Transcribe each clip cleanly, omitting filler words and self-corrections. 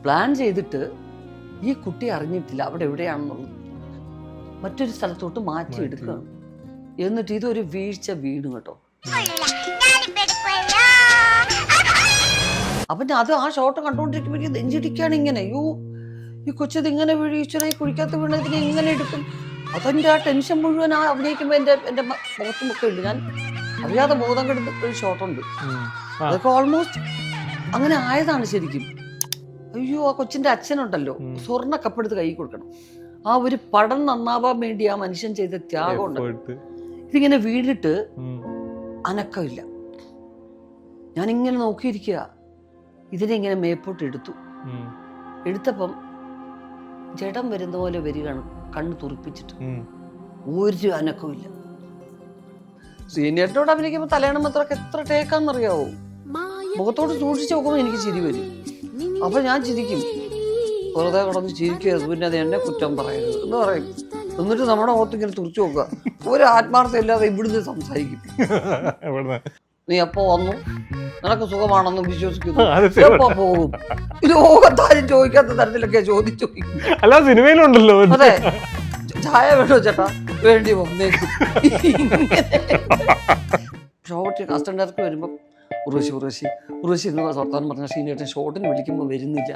Plan ചെയ്തിട്ട് ഈ കുട്ടി അറിഞ്ഞിട്ടില്ല അവിടെ എവിടെയാണെന്നുള്ളത്. മറ്റൊരു സ്ഥലത്തോട്ട് മാറ്റിയെടുക്കുകയാണ്. എന്നിട്ട് ഇതൊരു വീഴ്ച വീണു കേട്ടോ. അപ്പൊ അത് ആ ഷോട്ട് കണ്ടോണ്ടിരിക്കുമ്പോഴേക്കും നെഞ്ചിടിക്കാണ് ഇങ്ങനെ. അയ്യോ ഈ കൊച്ചത് ഇങ്ങനെ വീഴ്ചയായി കുഴിക്കാത്ത വീണതിനെ ഇങ്ങനെ എടുക്കും. അതെന്റെ ആ ടെൻഷൻ മുഴുവൻ ആ അഭിനയിക്കുമ്പോ എന്റെ മുഖത്തുമൊക്കെ ഉണ്ട്. ഞാൻ അറിയാതെ ബോധം കെടുത്ത ഒരു ഷോട്ടുണ്ട്. അതൊക്കെ ഓൾമോസ്റ്റ് അങ്ങനെ ആയതാണ് ശരിക്കും. അയ്യോ ആ കൊച്ചിന്റെ അച്ഛനുണ്ടല്ലോ, സ്വർണ്ണ കപ്പെടുത്ത് കൈ കൊടുക്കണം. ആ ഒരു പടം നന്നാവാൻ വേണ്ടി ആ മനുഷ്യൻ ചെയ്ത ത്യാഗം ഉണ്ട്. ഇതിങ്ങനെ വീണിട്ട് അനക്കമില്ല. ഞാനിങ്ങനെ നോക്കിയിരിക്കുക. ഇതിനെ ഇങ്ങനെ മേപ്പോട്ട് എടുത്തപ്പം ജഡം വരുന്ന പോലെ വരികയാണ്, കണ്ണ് തുറപ്പിച്ചിട്ട്. ഒരു അനക്കമില്ല. സീനിയറിനോട് അഭിനയിക്കുമ്പോ തലയണം മാത്രമൊക്കെ എത്ര ടേക്കാന്നറിയാവോ. മുഖത്തോട് സൂക്ഷിച്ച് നോക്കുമ്പോൾ എനിക്ക് ചിരി വരും. അപ്പൊ ഞാൻ ചിരിക്കും, വെറുതെ കിടന്ന് ചിരിക്കരുത്, പിന്നെ അത് എന്നെ കുറ്റം പറയരുത് എന്ന് പറയും. എന്നിട്ട് നമ്മുടെ മുഖത്ത് ഇങ്ങനെ തുറച്ചു നോക്കുക. ഒരു ആത്മാർത്ഥം ഇല്ലാതെ ഇവിടുന്ന് സംസാരിക്കും. നീ എപ്പോ വന്നു, നിനക്ക് സുഖമാണെന്ന് വിശ്വസിക്കുന്നു, എപ്പോ പോകും, ലോകത്താരും ചോദിക്കാത്ത തരത്തിലൊക്കെ ചോദിച്ചു. അല്ല സിനിമയിലുണ്ടല്ലോ. അതെ, ചായ വേണോ ചേട്ടാ, വേണ്ടി വന്നേക്കും. ഷോട്ട് അസിസ്റ്റന്റ് ഡയറക്ടർ വരുമ്പോ ഉറവശി എന്ന് വർത്താനം പറഞ്ഞ ഷീനേട്ടൻ ഷോട്ടിന് വിളിക്കുമ്പോൾ വരുന്നില്ല,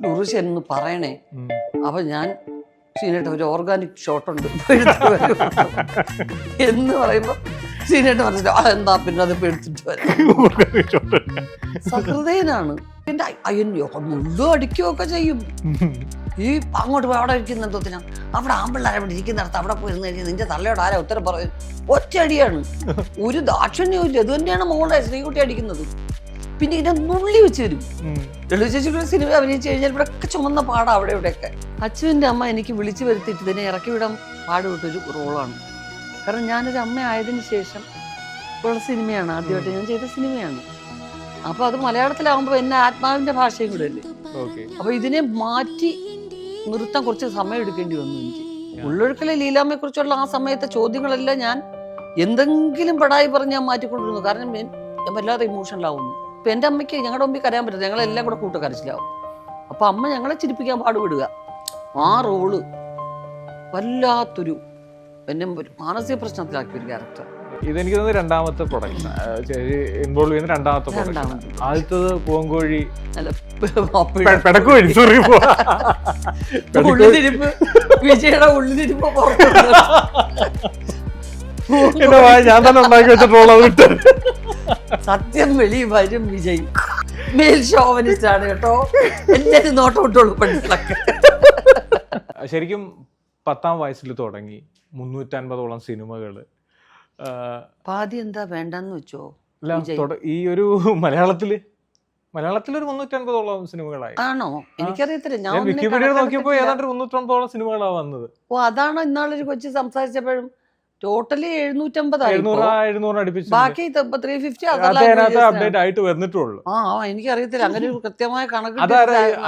ഉറവശി എന്ന് പറയണേ. അപ്പൊ ഞാൻ ഷീനേട്ടൻ ഒരു ഓർഗാനിക് ഷോട്ടുണ്ട് എന്ന് പറയുമ്പോ ഷീനേട്ടൻ പറഞ്ഞിട്ട് എന്താ പിന്നെ അത് എടുത്തിട്ട് വരാം. സഹൃദയനാണ്. എന്റെ അയ്യോ മുഴുവൻ അടിക്കുകയൊക്കെ ചെയ്യും. ഈ അങ്ങോട്ട് പോയി അവിടെ ഇരിക്കുന്ന എന്തോത്തിനാ, അവിടെ ആമ്പിള്ളേരെ അവിടെ ഇരിക്കുന്നിടത്ത് അവിടെ പോയി ഇരുന്ന് കഴിഞ്ഞാൽ നിന്റെ തള്ളയോട് ആരാ ഉത്തരം പറയും. ഒറ്റയടിയാണ്, ഒരു ദാക്ഷിണ്യവും ഇല്ല. ഇത് തന്നെയാണ് മോളുടെ ശ്രീകുട്ടി അടിക്കുന്നത്. പിന്നെ ഇതിനെ നുള്ളി വെച്ച് വരും. ലളിത ചേച്ചിയുടെ സിനിമ അഭിനയിച്ചു കഴിഞ്ഞാൽ ഇവിടെ ഒക്കെ ചുമന്ന പാടാ അവിടെ ഇവിടെയൊക്കെ. അച്ഛൻ്റെ അമ്മ എനിക്ക് വിളിച്ചു വരുത്തിയിട്ട് ഇതിനെ ഇറക്കി വിടാൻ പാടുവിട്ടൊരു റോളാണ്. കാരണം ഞാനൊരു അമ്മ ആയതിനു ശേഷം ഉള്ള സിനിമയാണ്, ആദ്യമായിട്ട് ഞാൻ ചെയ്ത സിനിമയാണ്. അപ്പൊ അത് മലയാളത്തിലാവുമ്പോ എന്നെ ആത്മാവിന്റെ ഭാഷയും കൂടെ അല്ലേ. അപ്പൊ ഇതിനെ മാറ്റി നിർത്താൻ കുറച്ച് സമയം എടുക്കേണ്ടി വന്നു എനിക്ക്. ഉള്ളൊഴുക്കലെ ലീലാമ്മയെ കുറിച്ചുള്ള ആ സമയത്തെ ചോദ്യങ്ങളെല്ലാം ഞാൻ എന്തെങ്കിലും പടായി പറഞ്ഞ് ഞാൻ മാറ്റിക്കൊണ്ടിരുന്നു. കാരണം ഞാൻ വല്ലാതെ ഇമോഷണലാവുന്നു. ഇപ്പൊ എന്റെ അമ്മയ്ക്ക് ഞങ്ങളുടെ മുമ്പിൽ കരയാൻ പറ്റില്ല, ഞങ്ങളെല്ലാം കൂടെ കൂട്ടക്കരച്ചിലാവും. അപ്പൊ അമ്മ ഞങ്ങളെ ചിരിപ്പിക്കാൻ പാടുപെടുക. ആ റോള് വല്ലാത്തൊരു എന്നെ മാനസിക പ്രശ്നത്തിലാക്കിയ ഒരു ക്യാരക്ടർ. ഇതെനിക്ക് തോന്നുന്നു രണ്ടാമത്തെ പ്രൊഡക്ഷൻ ഇൻവോൾവ് ചെയ്യുന്ന രണ്ടാമത്തെ പ്രൊഡക്ഷൻ. ആദ്യത്തത് പൂവങ്കോഴി പെടക്കോഴി, സോറി, വിജയുടെ ഉള്ളിലിരിപ്പ് ഞാൻ തന്നെ ഉണ്ടാക്കി വെച്ചിട്ടുള്ള വിട്ട്. സത്യം വെളി വരും വിജയ് മേൽ ഷോവനിസ്റ്റാണ് കേട്ടോ. എന്നെ നോട്ടം വിട്ടോളൂ പെണ്ണുങ്ങളൊക്കെ. ശരിക്കും 10ാം വയസ്സിൽ തുടങ്ങി 350ഓളം സിനിമകള്. പാതി എന്താ വേണ്ടെന്ന് വെച്ചോ. ഈ ഒരു മലയാളത്തിലൊരു 350ഓളം സിനിമകളായി. ആണോ? എനിക്കറിയത്തില്ല. ഞാൻ വിക്കിപീഡിയ നോക്കിയപ്പോ ഏതാണ്ട് 350ഓളം സിനിമകളാണ് വന്നത്. ഓ, അതാണ് ഇന്നാളൊരു കൊച്ചു സംസാരിച്ചപ്പോഴും ടോട്ടലി 700 അടുപ്പിച്ചു. ബാക്കി 350 അപ്ഡേറ്റ് ആയിട്ട് വന്നിട്ടുള്ളൂ. എനിക്കറിയത്തില്ല അങ്ങനെ ഒരു കൃത്യമായ കണക്ക്.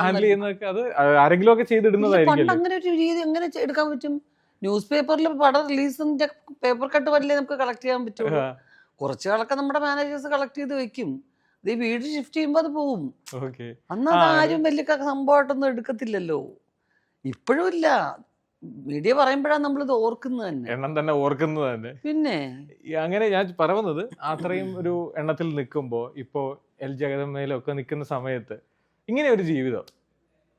ഹാൻഡിൽ ചെയ്യുന്നതൊക്കെ അത് ആരെങ്കിലും ഒക്കെ ചെയ്തിടുന്നതായിരിക്കും. അങ്ങനെ ഒരു രീതി എങ്ങനെ എടുക്കാൻ പറ്റും? ന്യൂസ് പേപ്പറിൽ പടം റിലീസിന്റെ പേപ്പർ കട്ട് വല്ലേ നമുക്ക് കളക്ട് ചെയ്യാൻ പറ്റുള്ളൂ. കുറച്ചുകളൊക്കെ നമ്മുടെ മാനേജേഴ്സ് കളക്ട് ചെയ്ത് വെക്കും. ഇത് വീട് ഷിഫ്റ്റ് ചെയ്യുമ്പോ അത് പോവും. അന്ന് അത് ആരും വലിയ സംഭവമായിട്ടൊന്നും എടുക്കത്തില്ലല്ലോ. ഇപ്പോഴും ഇല്ല. മീഡിയ പറയുമ്പോഴാണ് നമ്മളിത് ഓർക്കുന്നത് തന്നെ, എണ്ണം തന്നെ ഓർക്കുന്നത് തന്നെ. പിന്നെ അങ്ങനെ ഞാൻ പറയുന്നത് അത്രയും ഒരു എണ്ണത്തിൽ നിൽക്കുമ്പോൾ ഇപ്പോ എൽ ജഗദമ്മയിലൊക്കെ നിൽക്കുന്ന സമയത്ത് ഇങ്ങനെ ഒരു ജീവിതം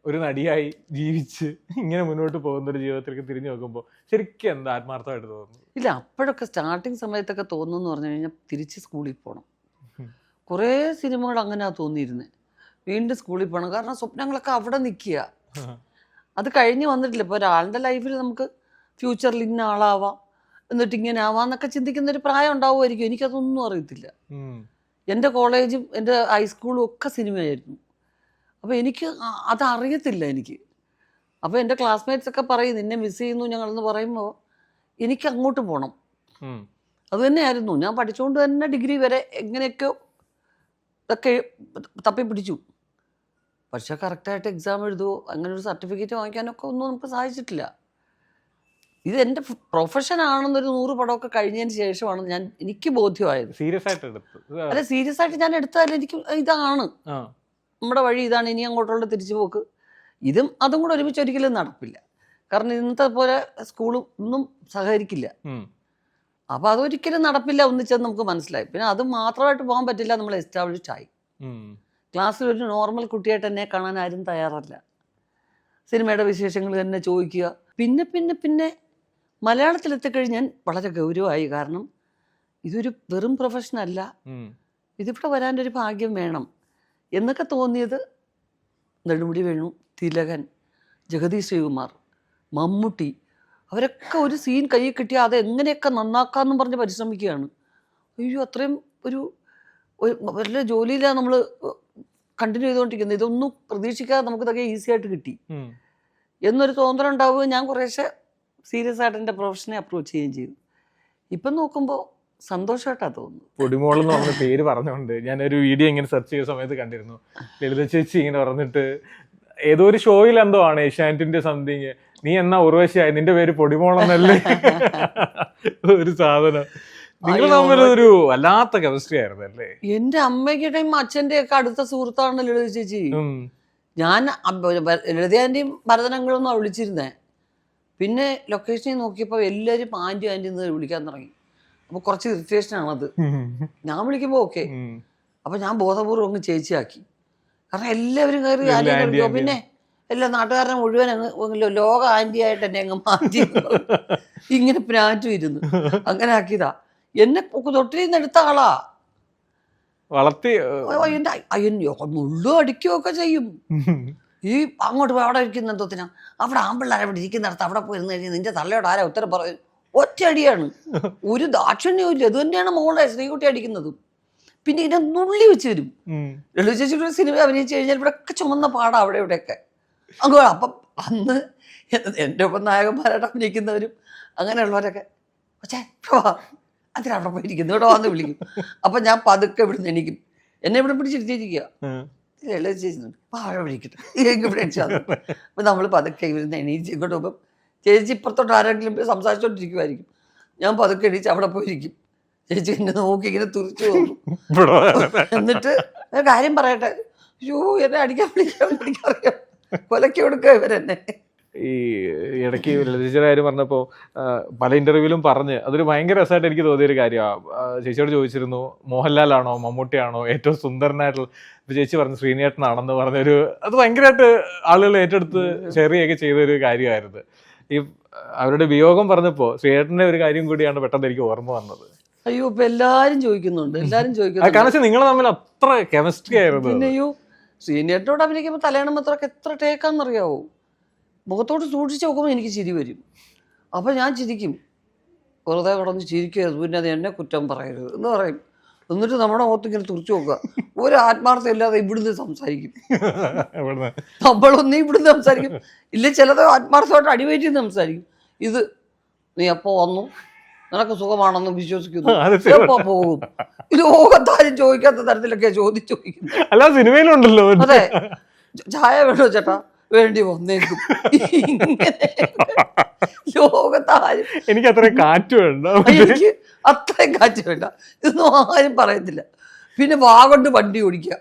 ഒരു നടിയായി ജീവിച്ച് ഇങ്ങനെ മുന്നോട്ട് പോകുന്ന ഒരു ജീവിതത്തിലേക്ക് തിരിഞ്ഞു നോക്കുമ്പോൾ ശരിക്കും എന്താ ആത്മാർത്ഥമായിട്ട് തോന്നുന്നു? ഇല്ല, അപ്പോഴൊക്കെ സ്റ്റാർട്ടിങ് സമയത്തൊക്കെ തോന്നുന്നു പറഞ്ഞു കഴിഞ്ഞാൽ തിരിച്ച് സ്കൂളിൽ പോകണം. കുറേ സിനിമകൾ അങ്ങനെയാ തോന്നിയിരുന്നത്. വീണ്ടും സ്കൂളിൽ പോകണം. കാരണം സ്വപ്നങ്ങളൊക്കെ അവിടെ നിൽക്കുക. അത് കഴിഞ്ഞ് വന്നിട്ടില്ല. ഇപ്പോൾ ഒരാളുടെ ലൈഫിൽ നമുക്ക് ഫ്യൂച്ചറിൽ ഇന്ന ആളാവാം, എന്നിട്ട് ഇങ്ങനെ ആവാന്നൊക്കെ ചിന്തിക്കുന്ന ഒരു പ്രായം ഉണ്ടാവുമായിരിക്കും. എനിക്കതൊന്നും അറിയത്തില്ല. എൻ്റെ കോളേജും എൻ്റെ ഹൈസ്കൂളും ഒക്കെ സിനിമയായിരുന്നു. അപ്പോൾ എനിക്ക് അതറിയത്തില്ല എനിക്ക്. അപ്പോൾ എൻ്റെ ക്ലാസ്മേറ്റ്സ് ഒക്കെ പറയും നിന്നെ മിസ് ചെയ്യുന്നു ഞങ്ങളെന്ന് പറയുമ്പോൾ എനിക്ക് അങ്ങോട്ട് പോകണം. അത് തന്നെയായിരുന്നു. ഞാൻ പഠിച്ചുകൊണ്ട് തന്നെ ഡിഗ്രി വരെ എങ്ങനെയൊക്കെയോ ഇതൊക്കെ തപ്പി പിടിച്ചു. പക്ഷെ കറക്റ്റായിട്ട് എക്സാം എഴുതുമോ അങ്ങനെ ഒരു സർട്ടിഫിക്കറ്റ് വാങ്ങിക്കാനൊക്കെ ഒന്നും നമുക്ക് സാധിച്ചിട്ടില്ല. ഇത് എൻ്റെ പ്രൊഫഷൻ ആണെന്നൊരു 100 പടമൊക്കെ കഴിഞ്ഞതിന് ശേഷമാണ് എനിക്ക് ബോധ്യമായത്. അല്ല, സീരിയസ് ആയിട്ട് ഞാൻ എടുത്താലും എനിക്ക് ഇതാണ് നമ്മുടെ വഴി, ഇതാണ് ഇനി അങ്ങോട്ടുള്ള തിരിച്ചു പോക്ക്. ഇതും അതും കൂടെ ഒരുമിച്ച് ഒരിക്കലും നടപ്പില്ല. കാരണം ഇന്നത്തെ പോലെ സ്കൂളും ഒന്നും സഹകരിക്കില്ല. അപ്പോൾ അതൊരിക്കലും നടപ്പില്ല ഒന്നിച്ചെന്ന് നമുക്ക് മനസ്സിലായി. പിന്നെ അത് മാത്രമായിട്ട് പോകാൻ പറ്റില്ല, നമ്മൾ എസ്റ്റാബ്ലിഷ്ഡ് ആയി. ക്ലാസ്സിൽ ഒരു നോർമൽ കുട്ടിയായിട്ട് എന്നെ കാണാൻ ആരും തയ്യാറല്ല. സിനിമയുടെ വിശേഷങ്ങൾ തന്നെ ചോദിക്കുക. പിന്നെ പിന്നെ പിന്നെ മലയാളത്തിലെത്തിക്കഴിഞ്ഞ് ഞാൻ വളരെ ഗൗരവമായി. കാരണം ഇതൊരു വെറും പ്രൊഫഷനല്ല, ഇതിവിടെ വരാനൊരു ഭാഗ്യം വേണം എന്നൊക്കെ തോന്നിയത് നെടുമുടി വേണു, തിലകൻ, ജഗതി ശ്രീകുമാർ, മമ്മൂട്ടി, അവരൊക്കെ ഒരു സീൻ കയ്യിൽ കിട്ടിയാൽ അത് എങ്ങനെയൊക്കെ നന്നാക്കാമെന്നും പറഞ്ഞ് പരിശ്രമിക്കുകയാണ്. അയ്യോ, അത്രയും ഒരു വലിയ ജോലിയിലാണ് നമ്മൾ കണ്ടിന്യൂ ചെയ്തുകൊണ്ടിരിക്കുന്നത്. ഇതൊന്നും പ്രതീക്ഷിക്കാതെ നമുക്കിതൊക്കെ ഈസി ആയിട്ട് കിട്ടി എന്നൊരു തോന്നലുണ്ടാവുകയും ഞാൻ കുറേശ്ശെ സീരിയസ് ആയിട്ട് എൻ്റെ പ്രൊഫഷനെ അപ്രോച്ച് ചെയ്യുകയും ചെയ്തു. ഇപ്പം നോക്കുമ്പോൾ സന്തോഷമായിട്ടാണ് തോന്നുന്നു. പൊടിമോൾ എന്ന് പറഞ്ഞ പേര് പറഞ്ഞുകൊണ്ട് ഞാനൊരു വീഡിയോ ഇങ്ങനെ സെർച്ച് ചെയ്ത സമയത്ത് കണ്ടിരുന്നു. ലളിത ചേച്ചി ഇങ്ങനെ പറഞ്ഞിട്ട് ഏതോ ഒരു ഷോയിൽ എന്തോ ആണ്, ഏഷ്യാനെറ്റിന്റെ സംതിങ്, നീ എന്നാ ഉർവശിയായി, നിന്റെ പേര് പൊടിമോളെന്നല്ലേ ഒരു സാധനം. നിങ്ങൾ തമ്മിലൊരു വല്ലാത്ത കെമിസ്ട്രി ആയിരുന്നു അല്ലേ? എന്റെ അമ്മയ്ക്കിടെയും അച്ഛന്റെ ഒക്കെ അടുത്ത സുഹൃത്താണ് ലളിത ചേച്ചി. ഞാൻ ലളിതയാന്റെയും ഭരതനങ്ങളൊന്നും വിളിച്ചിരുന്നേ. പിന്നെ ലൊക്കേഷനിൽ നോക്കിയപ്പോൾ എല്ലാവരും ആന്റി ആന്റി എന്ന് വിളിക്കാൻ തുടങ്ങി. അപ്പൊ കുറച്ച് ഇറിറ്റേഷനാണത്. ഞാൻ വിളിക്കുമ്പോ ഓക്കെ, അപ്പൊ ഞാൻ ബോധപൂർവ്വം അങ്ങ് ചേച്ചിയാക്കി. കാരണം എല്ലാവരും കയറി ആന്റി വിളിക്കുമോ, പിന്നെ എല്ലാ നാട്ടുകാരനെ മുഴുവൻ അങ്ങ് ലോക ആന്റി ആയിട്ട് എന്നെ അങ്ങ് മാറ്റി ഇങ്ങനെ പ്രാറ്റും ഇരുന്നു. അങ്ങനെ ആക്കിയതാ. എന്നെ തൊട്ടിലിന്ന് എടുത്ത ആളാ, വളർത്തി. എന്റെ അയ്യോ മുള്ളു അടിക്കുകയൊക്കെ ചെയ്യും. ഈ അങ്ങോട്ട് പോയി അവിടെ ഇരിക്കുന്ന എന്തോത്തിനാ, അവിടെ ആമ്പിള്ളേരെ അവിടെ ഇരിക്കുന്നിടത്ത് അവിടെ പോയിരുന്നു കഴിഞ്ഞാൽ നിന്റെ തള്ളയോട് ആരാ ഉത്തരം പറയും? ഒറ്റയടിയാണ്, ഒരു ദാക്ഷിണ്യവും ഇല്ല. ഇത് തന്നെയാണ് മോളെ ശ്രീകുട്ടി അടിക്കുന്നതും. പിന്നെ ഇതിനെ നുള്ളി വെച്ച് വരും. ലളിത ചേച്ചിയുടെ സിനിമ അഭിനയിച്ചു കഴിഞ്ഞാൽ ഇവിടെയൊക്കെ ചുമന്ന പാടാ അവിടെ ഇവിടെയൊക്കെ അങ്ങ്. അപ്പം അന്ന് എൻ്റെ ഒപ്പം നായകന്മാരായിട്ട് അഭിനയിക്കുന്നവരും അങ്ങനെയുള്ളവരൊക്കെ പക്ഷേ അതിന് അവിടെ പോയിരിക്കുന്നു ഇവിടെ വന്ന് വിളിക്കും. അപ്പം ഞാൻ പതുക്കെ ഇവിടുന്ന് എണീക്കും. എന്നെ ഇവിടെ പിടിച്ചിരുത്തിയിരിക്കുക. ലളിത ചേച്ചി അവിടെ വിളിക്കട്ടെ ഇവിടെ അടിച്ചു വന്നു. അപ്പം നമ്മൾ പതുക്കെ ഇവിടുന്ന് എണീച്ച് ഇങ്ങോട്ട് പോകുമ്പം ചേച്ചി ഇപ്പുറത്തോട്ട് ആരെങ്കിലും സംസാരിച്ചോണ്ടിരിക്കുമായിരിക്കും. ഞാൻ പതുക്കെ എണീച്ച് അവിടെ പോയിരിക്കും. ചേച്ചി എന്നെ നോക്കി ഇങ്ങനെ തുറിച്ചു പോകും. എന്നിട്ട് കാര്യം പറയട്ടെ, അയ്യോ എന്നെ അടിക്കാൻ പിടിക്കാറിയാം, കൊലക്കി കൊടുക്കുക ഇവരെന്നെ. ഈ ഇടയ്ക്ക് ലളിതയുടെ കാര്യം പറഞ്ഞപ്പോൾ പല ഇന്റർവ്യൂവിലും പറഞ്ഞ് അതൊരു ഭയങ്കര രസമായിട്ട് എനിക്ക് തോന്നിയൊരു കാര്യമാണ്. ചേച്ചിയോട് ചോദിച്ചിരുന്നു, മോഹൻലാലാണോ മമ്മൂട്ടിയാണോ ഏറ്റവും സുന്ദരനായിട്ടുള്ള? ചേച്ചി പറഞ്ഞു ശ്രീനിയേട്ടനാണെന്ന് പറഞ്ഞൊരു, അത് ഭയങ്കരമായിട്ട് ആളുകൾ ഏറ്റെടുത്ത് ഷെയർ ചെയ്യുകയൊക്കെ ചെയ്തൊരു കാര്യമായിരുന്നു. ഈ അവരുടെ വിയോഗം പറഞ്ഞപ്പോൾ ശ്രീനിയേട്ടന്റെ ഒരു കാര്യം കൂടിയാണ് പെട്ടെന്ന് എനിക്ക് ഓർമ്മ വന്നത്. അയ്യോ, ഇപ്പൊ എല്ലാരും ചോദിക്കുന്നുണ്ട്, എല്ലാരും ചോദിക്കുന്നുണ്ട്. കാരണം നിങ്ങൾ തമ്മിൽ അത്ര കെമിസ്ട്രി ആയിരുന്നു. പിന്നെ അയ്യോ, ശ്രീനിയേട്ടനോട് അഭിനയിക്കുമ്പോൾ തലയണമത്രക്ക് എത്ര ടേക്കാന്നറിയാവോ? മുഖത്തോട്ട് സൂക്ഷിച്ച് നോക്കുമ്പോൾ എനിക്ക് ചിരി വരും. അപ്പം ഞാൻ ചിരിക്കും, വെറുതെ കിടന്ന് ചിരിക്കരുത്, പിന്നെ അത് എന്നെ കുറ്റം പറയരുത് എന്ന് പറയും. എന്നിട്ട് നമ്മുടെ മുഖത്ത് ഇങ്ങനെ തുറച്ചു നോക്കുക. ഒരു ആത്മാർത്ഥം ഇല്ലാതെ ഇവിടുന്ന് സംസാരിക്കും. നമ്മളൊന്നും ഇവിടുന്ന് സംസാരിക്കും, ഇല്ല ചിലത് ആത്മാർത്ഥമായിട്ട് അടിവയറ്റിൽ നിന്ന് സംസാരിക്കും. ഇത് നീ എപ്പോൾ വന്നു, നിനക്ക് സുഖമാണെന്ന് വിശ്വസിക്കുന്നു, എപ്പോ പോകും, ലോകത്താരും ചോദിക്കാത്ത തരത്തിലൊക്കെ ചോദിക്കുന്നു. അല്ല സിനിമയിലുണ്ടല്ലോ. അതെ, ചായ വേണോ ചേട്ടാ, വേണ്ടി വന്നേക്കും. ലോകത്താരും എനിക്ക് അത്രയും കാറ്റ് വേണ്ട, എനിക്ക് അത്രയും കാറ്റ് വേണ്ട, ഇതൊന്നും ആരും പറയത്തില്ല. പിന്നെ വാ കൊണ്ട് വണ്ടി ഓടിക്കുക,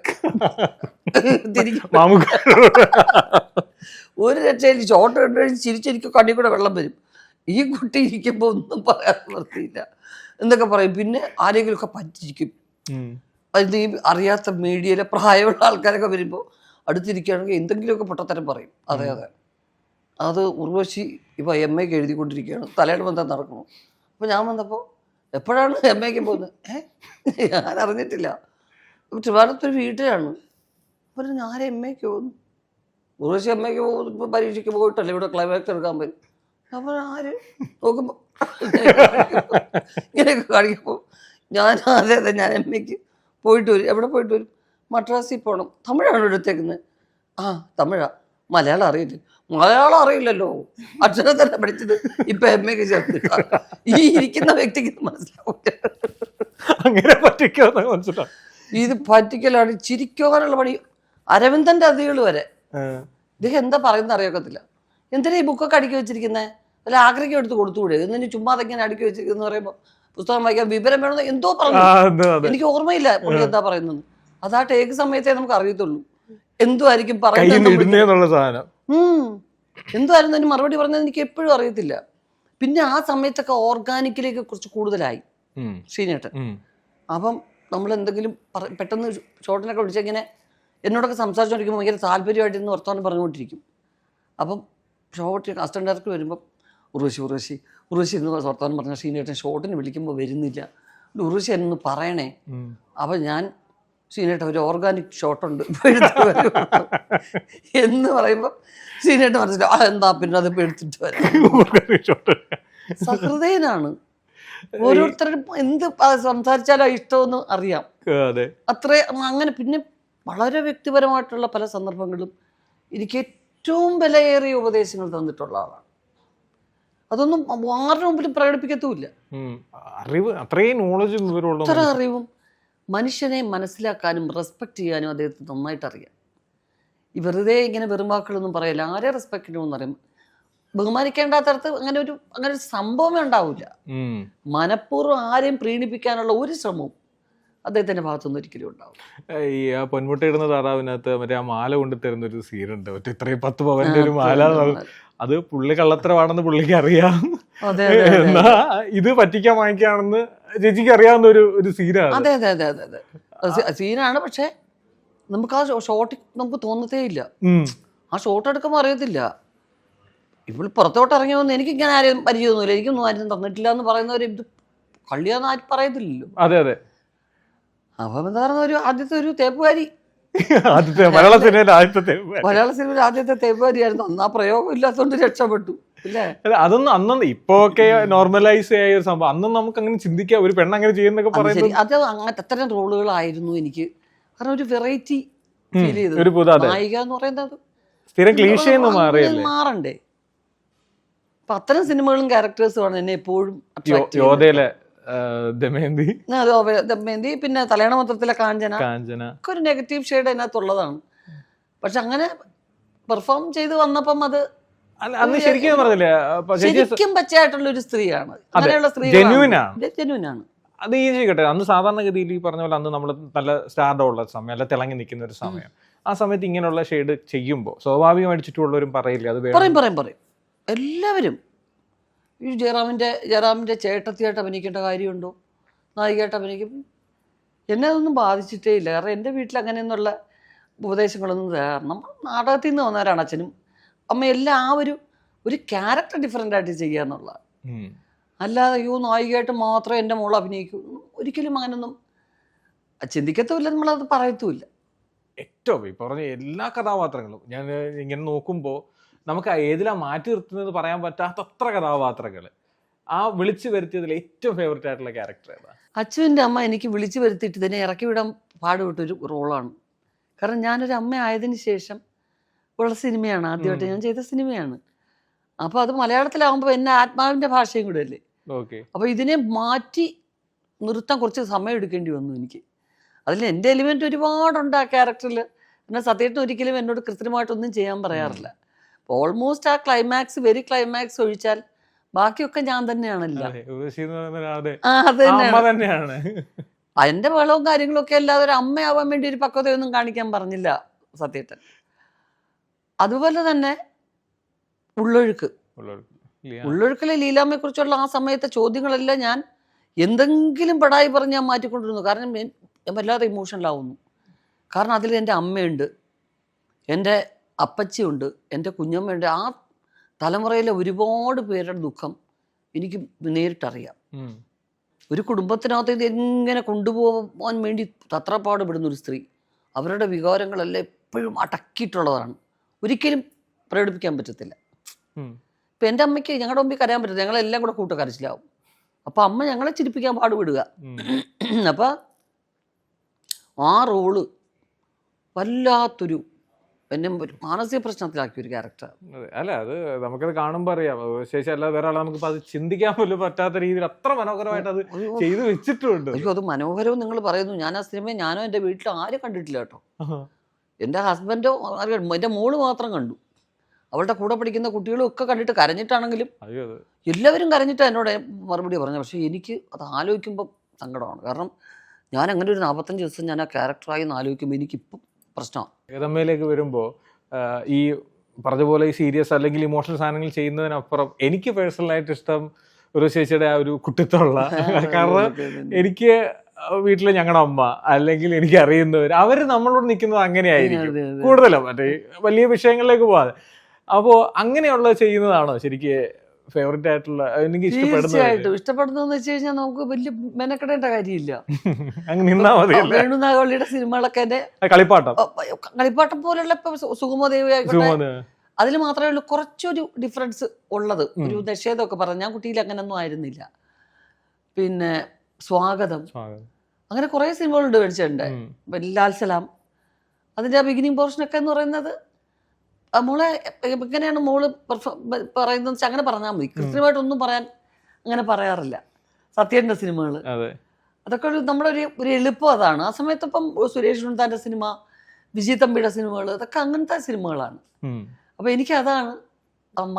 ഒരു രക്ഷയിൽ ഷോട്ട് കണ്ടു കഴിഞ്ഞ് ചിരിച്ചെനിക്ക് കണ്ണി കൂടെ വെള്ളം വരും. ഈ കുട്ടി ഇരിക്കുമ്പോൾ ഒന്നും പറയാൻ നിർത്തിയില്ല എന്നൊക്കെ പറയും. പിന്നെ ആരെങ്കിലുമൊക്കെ പറ്റിരിക്കും. അത് ഈ അറിയാത്ത മീഡിയയിലെ പ്രായമുള്ള ആൾക്കാരൊക്കെ വരുമ്പോൾ അടുത്തിരിക്കുകയാണെങ്കിൽ എന്തെങ്കിലുമൊക്കെ പൊട്ടത്തരം പറയും. അതെ അതെ, അത് ഉർവശി ഇപ്പോൾ MA എഴുതിക്കൊണ്ടിരിക്കുകയാണ്, തലയുടെ ബന്ധം നടക്കണം. അപ്പോൾ ഞാൻ വന്നപ്പോൾ എപ്പോഴാണ് MA പോകുന്നത്? ഞാൻ അറിഞ്ഞിട്ടില്ല. ട്രിവാൻഡ്രത്തൊരു വീട്ടിലാണ്. അപ്പോൾ ഞാൻ MA പോകുന്നു. ഉർവശി MA പോകുന്നു, ഇപ്പോൾ പരീക്ഷയ്ക്ക് പോയിട്ടല്ലേ ഇവിടെ ക്ലൈമാക്സ് എടുക്കാൻ വരും. അപ്പോൾ ആര് നോക്കുമ്പോൾ ഇങ്ങനെയൊക്കെ കാണിക്കുമ്പോൾ ഞാൻ അതെ അതെ ഞാൻ MA പോയിട്ട് വരും. എവിടെ പോയിട്ട് വരും? മദ്രാസിൽ പോകണം. തമിഴാണ് എടുത്തേക്കുന്നത്. ആ തമിഴാ, മലയാളം അറിയില്ല. മലയാളം അറിയില്ലല്ലോ, അക്ഷരം തന്നെ പഠിച്ചത്, ഇപ്പൊ MA ചേർത്ത്. ഈ ഇരിക്കുന്ന വ്യക്തിക്ക് മനസ്സിലാവില്ല. അങ്ങനെ പറ്റിക്കോ? ഇത് പറ്റിക്കലാണ്. ചിരിക്കാനുള്ള പണി അരവിന്ദന്റെ അതികൾ വരെ. ഇദ്ദേഹം എന്താ പറയുന്നത് അറിയാക്കത്തില്ല. എന്തിനാ ഈ ബുക്കൊക്കെ അടുക്കി വെച്ചിരിക്കുന്നത്? അല്ല ആഗ്രഹിക്കും എടുത്ത് കൊടുത്തുകൂടെ? എന്നിന് ചുമ്മാ അതെങ്ങനെ അടുക്കി വെച്ചിരിക്കുന്ന പറയുമ്പോൾ പുസ്തകം വായിക്കാൻ വിവരം വേണമെന്ന് എന്തോ പറഞ്ഞു. എനിക്ക് ഓർമ്മയില്ല പുള്ളി എന്താ പറയുന്നത്. അത് ആ ടേക്ക് സമയത്തേ നമുക്ക് അറിയത്തുള്ളൂ. എന്തുമായിരിക്കും കയ്യിൽ പറയുന്നത് ഇടുന്നേന്നുള്ള സാധനം. എന്തുമായിരുന്നു അതിന് മറുപടി പറഞ്ഞത് എനിക്ക് എപ്പോഴും അറിയത്തില്ല. പിന്നെ ആ സമയത്തൊക്കെ ഓർഗാനിക്കിലേക്ക് കുറച്ച് കൂടുതലായി ശ്രീനേട്ടൻ. അപ്പം നമ്മൾ എന്തെങ്കിലും പെട്ടെന്ന് ഷോട്ടിനൊക്കെ വിളിച്ചാൽ ഇങ്ങനെ എന്നോടൊക്കെ സംസാരിച്ചുകൊണ്ടിരിക്കുമ്പോൾ ഭയങ്കര താല്പര്യമായിട്ട് ഇന്ന് വർത്തമാനം പറഞ്ഞുകൊണ്ടിരിക്കും. അപ്പം ഷോട്ട് അസിസ്റ്റന്റ് ഡയറക്ടർ വരുമ്പം ഉർവശി എന്ന് വർത്തമാനം പറഞ്ഞാൽ ശ്രീനേട്ടൻ ഷോട്ടിന് വിളിക്കുമ്പോൾ വരുന്നില്ല, ഉർവശി എന്നൊന്ന് പറയണേ. അപ്പം ഞാൻ ശ്രീനേട്ടൻ ഒരു ഓർഗാനിക് ഷോട്ടുണ്ട് എന്ന് പറയുമ്പോൾ ശ്രീനേട്ടൻ മനസ്സിലാവും എന്താ പിന്നെ അതിപ്പോൾ എടുത്തിട്ട് വരാം. സഹൃദയനാണ്. ഓരോരുത്തരും എന്ത് സംസാരിച്ചാലോ ഇഷ്ടമെന്ന് അറിയാം. അത്രേ അങ്ങനെ. പിന്നെ വളരെ വ്യക്തിപരമായിട്ടുള്ള പല സന്ദർഭങ്ങളിലും എനിക്ക് ഏറ്റവും വിലയേറിയ ഉപദേശങ്ങൾ തന്നിട്ടുള്ള ആളാണ്. അതൊന്നും ആരുടെ മുമ്പിലും പ്രകടിപ്പിക്കത്തുമില്ല. അത്ര അറിവും മനുഷ്യനെ മനസ്സിലാക്കാനും റെസ്പെക്ട് ചെയ്യാനും അദ്ദേഹത്തിന് നന്നായിട്ട് അറിയാം. ഈ വെറുതെ ഇങ്ങനെ വെറും വാക്കുകളൊന്നും പറയില്ല. ആരെ റെസ്പെക്ട് ചെയ്യണമെന്ന് അറിയാം. ബഹുമാനിക്കേണ്ടാത്തടത്ത് അങ്ങനെ ഒരു സംഭവമേ ഉണ്ടാവില്ല. മനഃപൂർവ്വം ആരെയും പ്രീണിപ്പിക്കാനുള്ള ഒരു ശ്രമവും അദ്ദേഹത്തിന്റെ ഭാഗത്തുനിന്ന് ഒരിക്കലും ഉണ്ടാവും. ഈ ആ പൊന്മുട്ടയിടുന്ന താറാവിനകത്ത് മറ്റേ ആ മാല കൊണ്ട് തരുന്ന ഒരു സീനുണ്ട്. മറ്റേ ഇത്രയും 10 പവന്റെ ഒരു മാല. അത് പുള്ളി കള്ളത്തരമാണെന്ന് പുള്ളിക്ക് അറിയാം. എന്നാ ഇത് പറ്റിക്കാൻ വാങ്ങിക്കാണെന്ന് ചേച്ചിക്ക് അറിയാവുന്ന ഒരു സീനാണ്. അതെ അതെ അതെ അതെ അതെ സീനാണ്. പക്ഷെ നമുക്ക് ആ ഷോട്ട് നമുക്ക് തോന്നത്തേ ഇല്ല. ആ ഷോട്ട് എടുക്കുമ്പോൾ അറിയത്തില്ല. ഇപ്പോൾ പുറത്തോട്ട് ഇറങ്ങി വന്ന് എനിക്കിങ്ങനെ ആരെയും പരിചയമൊന്നുമില്ല, എനിക്കൊന്നും ആരും തന്നിട്ടില്ല എന്ന് പറയുന്നവർ ഇത് കള്ളിയാന്ന് ആരും പറയത്തില്ലല്ലോ. അതെ അതെ. അപ്പം എന്താ പറയുക, ആദ്യത്തെ ഒരു തേപ്പുകാരി, മലയാള സിനിമയിലെ ആദ്യത്തെ തേപ്പുകാരിയായിരുന്നു. അന്ന് ആ പ്രയോഗം ഇല്ലാത്തതുകൊണ്ട് രക്ഷപ്പെട്ടു. അതൊന്നും അന്ന് ഇപ്പൊ ഒക്കെ നോർമലൈസ് ആയ ഒരു സംഭവം. അന്നും നമുക്ക് അങ്ങനെ ചിന്തിക്കാം, ഒരു പെണ്ണ് അങ്ങനെ ചെയ്യുന്നൊക്കെ പറയുന്നത്. അത് അങ്ങനത്തെ അത്തരം റോളുകളായിരുന്നു എനിക്ക്. കാരണം ഒരു വെറൈറ്റി ഫീൽ ചെയ്തത്. നായിക എന്ന് പറയുന്നത് സ്ഥിരം ക്ലീഷേന്ന് മാറണ്ടേ. അപ്പൊ അത്തരം സിനിമകളും ക്യാരക്ടേഴ്സുമാണ് എന്നെ എപ്പോഴും യോധയിലെ ദമയന്തി, പിന്നെ തലയണ മൊത്തത്തിലെ കാഞ്ചന ഒക്കെ ഒരു നെഗറ്റീവ് ഷെയ്ഡ് അതിനകത്തുള്ളതാണ്. പക്ഷെ അങ്ങനെ പെർഫോം ചെയ്ത് വന്നപ്പം അത് ശരിക്കും പച്ചയായിട്ടുള്ള ഒരു സ്ത്രീയാണ്. അങ്ങനെയുള്ള സ്ത്രീ ജെന്യുവിനാണ്. അത് ഈ ചെയ്യട്ടെ. അന്ന് സാധാരണഗതിയിൽ ഈ പറഞ്ഞ പോലെ അന്ന് നമ്മൾ നല്ല സ്റ്റാർഡം ഉള്ള സമയം, അല്ല തിളങ്ങി നിൽക്കുന്ന ഒരു സമയം. ആ സമയത്ത് ഇങ്ങനെയുള്ള ഷെയ്ഡ് ചെയ്യുമ്പോൾ സ്വാഭാവികമായിട്ട് ചുറ്റുമുള്ളവരും പറയില്ല അത് പറയും. എല്ലാവരും ഈ ജയറാമിന്റെ ചേട്ടത്തിയായിട്ട് അഭിനയിക്കേണ്ട കാര്യമുണ്ടോ, നായികയായിട്ട് അഭിനയിക്കും. എന്നെ അതൊന്നും ബാധിച്ചിട്ടേ ഇല്ല. കാരണം എൻ്റെ വീട്ടിൽ അങ്ങനെയൊന്നുള്ള ഉപദേശങ്ങളൊന്നും നമ്മൾ നാടകത്തിൽ നിന്ന് വന്നവരാണ് അച്ഛനും അമ്മ എല്ലാം. ആ ഒരു ക്യാരക്ടർ ഡിഫറൻ്റ് ആയിട്ട് ചെയ്യുക എന്നുള്ള, അല്ലാതെ നായികയായിട്ട് മാത്രം എൻ്റെ മോൾ അഭിനയിക്കൂ, ഒരിക്കലും അങ്ങനൊന്നും ചിന്തിക്കത്തുമില്ല, നമ്മളത് പറയത്തുമില്ല. ഏറ്റവും ഈ പറഞ്ഞ എല്ലാ കഥാപാത്രങ്ങളും ഞാൻ ഇങ്ങനെ നോക്കുമ്പോൾ നമുക്ക് ഏതിലാ മാറ്റി നിർത്തുന്നത് പറയാൻ പറ്റാത്ത അത്ര കഥാപാത്രങ്ങൾ. ആ വിളിച്ചു വരുത്തിയതിൽ ഏറ്റവും ഫേവറേറ്റ് ആയിട്ടുള്ള ക്യാരക്ടർ ഏതാ? അച്ഛൻ്റെ അമ്മ എനിക്ക് വിളിച്ചു വരുത്തിയിട്ട് ഇതിനെ ഇറക്കി വിടാൻ പാടുപെട്ടൊരു റോളാണ്. കാരണം ഞാനൊരു അമ്മ ആയതിനു ശേഷം ഉള്ള സിനിമയാണ്, ആദ്യമായിട്ട് ഞാൻ ചെയ്ത സിനിമയാണ്. അപ്പോൾ അത് മലയാളത്തിലാകുമ്പോൾ എന്നെ ആത്മാവിൻ്റെ ഭാഷയും കൂടെ അല്ലേ. അപ്പോൾ ഇതിനെ മാറ്റി നിർത്താൻ കുറച്ച് സമയം എടുക്കേണ്ടി വന്നു എനിക്ക്. അതിൽ എൻ്റെ എലിമെൻ്റ് ഒരുപാടുണ്ട് ആ ക്യാരക്ടറിൽ. എന്നാൽ സത്യേട്ടൻ ഒരിക്കലും എന്നോട് കൃത്രിമമായിട്ടൊന്നും ചെയ്യാൻ പറയാറില്ല. ഓൾമോസ്റ്റ് ആ ക്ലൈമാക്സ്, വെരി ക്ലൈമാക്സ് ഒഴിച്ചാൽ ബാക്കിയൊക്കെ ഞാൻ തന്നെയാണല്ലോ. അത് തന്നെയാണ്. അതിൻ്റെ ബഹളവും കാര്യങ്ങളൊക്കെ അല്ലാതെ ഒരു അമ്മയാവാൻ വേണ്ടി ഒരു പക്വതയൊന്നും കാണിക്കാൻ പറഞ്ഞില്ല സത്യേട്ടൻ. അതുപോലെ തന്നെ ഉള്ളൊഴുക്കിലെ ലീലാമ്മയെ കുറിച്ചുള്ള ആ സമയത്തെ ചോദ്യങ്ങളെല്ലാം ഞാൻ എന്തെങ്കിലും പെടായി പറഞ്ഞ് ഞാൻ മാറ്റിക്കൊണ്ടിരുന്നു. കാരണം ഞാൻ വല്ലാതെ ഇമോഷണലാവുന്നു. കാരണം അതിൽ എൻ്റെ അമ്മയുണ്ട്, എൻ്റെ അപ്പച്ചിയുണ്ട്, എൻ്റെ കുഞ്ഞമ്മയുണ്ട്. ആ തലമുറയിലെ ഒരുപാട് പേരുടെ ദുഃഖം എനിക്ക് നേരിട്ടറിയാം. ഒരു കുടുംബത്തിനകത്ത് ഇത് എങ്ങനെ കൊണ്ടുപോകാൻ വേണ്ടി തത്രപ്പാടുപെടുന്ന ഒരു സ്ത്രീ, അവരുടെ വികാരങ്ങളെല്ലാം എപ്പോഴും അടക്കിയിട്ടുള്ളതാണ്, ഒരിക്കലും പ്രകടിപ്പിക്കാൻ പറ്റത്തില്ല. ഇപ്പം എൻ്റെ അമ്മയ്ക്ക് ഞങ്ങളുടെ മുമ്പിൽ കരയാൻ പറ്റില്ല, ഞങ്ങളെല്ലാം കൂടെ കൂട്ടക്കരച്ചിലാവും. അപ്പം അമ്മ ഞങ്ങളെ ചിരിപ്പിക്കാൻ പാടുപെടുക. അപ്പം ആ റോള് വല്ലാത്തൊരു എന്നെ മാനസിക പ്രശ്നത്തിലാക്കിയ ഒരു ക്യാരക്ടർ. അല്ല, അത് നമുക്കത് കാണുമ്പോൾ അറിയാം. ശേഷം അല്ലാതെ വേറെ ആളെ നമുക്ക് അത് ചിന്തിക്കാൻ പോലും പറ്റാത്ത രീതിയിൽ അത്ര മനോഹരമായിട്ട് അത് ചെയ്തു വെച്ചിട്ടുണ്ട്. അയ്യോ, അത് മനോഹരവും നിങ്ങൾ പറയുന്നു. ഞാൻ ആ സിനിമ ഞാനോ എൻ്റെ വീട്ടിൽ ആരും കണ്ടിട്ടില്ല കേട്ടോ. എൻ്റെ ഹസ്ബൻഡോ എൻ്റെ മോള് മാത്രം കണ്ടു. അവളുടെ കൂടെ പഠിക്കുന്ന കുട്ടികളും ഒക്കെ കണ്ടിട്ട് കരഞ്ഞിട്ടാണെങ്കിലും എല്ലാവരും കരഞ്ഞിട്ട് എന്നോട് മറുപടി പറഞ്ഞു. പക്ഷേ എനിക്ക് അത് ആലോചിക്കുമ്പോൾ സങ്കടമാണ്. കാരണം ഞാൻ അങ്ങനെ ഒരു 45 ദിവസം ഞാൻ ആ ക്യാരക്ടറായി എന്ന് ആലോചിക്കുമ്പോൾ എനിക്കിപ്പം പ്രശ്നമാണ്. ഏതമ്മയിലേക്ക് വരുമ്പോൾ ഈ പറഞ്ഞ പോലെ ഈ സീരിയസ് അല്ലെങ്കിൽ ഇമോഷണൽ സാധനങ്ങൾ ചെയ്യുന്നതിനപ്പുറം എനിക്ക് പേഴ്സണലായിട്ട് ഇഷ്ടം ഒരു ചേച്ചിയുടെ ആ ഒരു കുട്ടിത്തമുള്ള, കാരണം എനിക്ക് വീട്ടിലെ ഞങ്ങളുടെ അമ്മ അല്ലെങ്കിൽ എനിക്ക് അറിയുന്നവർ അവർ നമ്മളോട് നിൽക്കുന്നത് അങ്ങനെയായിരിക്കും കൂടുതലും, മറ്റേ വലിയ വിഷയങ്ങളിലേക്ക് പോവാതെ. അപ്പോ അങ്ങനെയുള്ളത് ചെയ്യുന്നതാണോ ശരിക്ക് ഫേവറേറ്റ് ആയിട്ടുള്ള എനിക്ക് തീർച്ചയായിട്ടും ഇഷ്ടപ്പെടുന്നതെന്ന് വെച്ച് കഴിഞ്ഞാൽ നമുക്ക് വലിയ മെനക്കെടേണ്ട കാര്യമില്ല. അങ്ങ് നിന്നാ മതി. വേണുനാഗവള്ളിയുടെ സിനിമകളൊക്കെ എന്റെ കളിപ്പാട്ടം പോലുള്ള ഇപ്പൊ സുഗമദേവി ആയിക്കോട്ടെ, അതിൽ മാത്രമേ ഉള്ളൂ കുറച്ചൊരു ഡിഫറൻസ് ഉള്ളത്. ഒരു നിഷേധമൊക്കെ പറഞ്ഞു, ഞാൻ കുട്ടിയിൽ അങ്ങനെയൊന്നും ആയിരുന്നില്ല. പിന്നെ സ്വാഗതം, അങ്ങനെ കുറെ സിനിമകളുണ്ട് മേടിച്ചിട്ടുണ്ട്. ലാൽ സലാം, അതിന്റെ ബിഗിനിങ് പോർഷനൊക്കെ എന്ന് പറയുന്നത് മോളെ എങ്ങനെയാണ് മോള് പറയുന്നത് വെച്ചാൽ അങ്ങനെ പറഞ്ഞാൽ മതി. കൃത്യമായിട്ടൊന്നും പറയാൻ അങ്ങനെ പറയാറില്ല. സത്യേന്റെ സിനിമകൾ അതൊക്കെ നമ്മുടെ ഒരു എളുപ്പം അതാണ്. ആ സമയത്ത് ഇപ്പം സുരേഷ് ഗുണ്ടാന്റെ സിനിമ, വിജയ് തമ്പിയുടെ സിനിമകൾ, അതൊക്കെ അങ്ങനത്തെ സിനിമകളാണ്. അപ്പൊ എനിക്ക് അതാണ്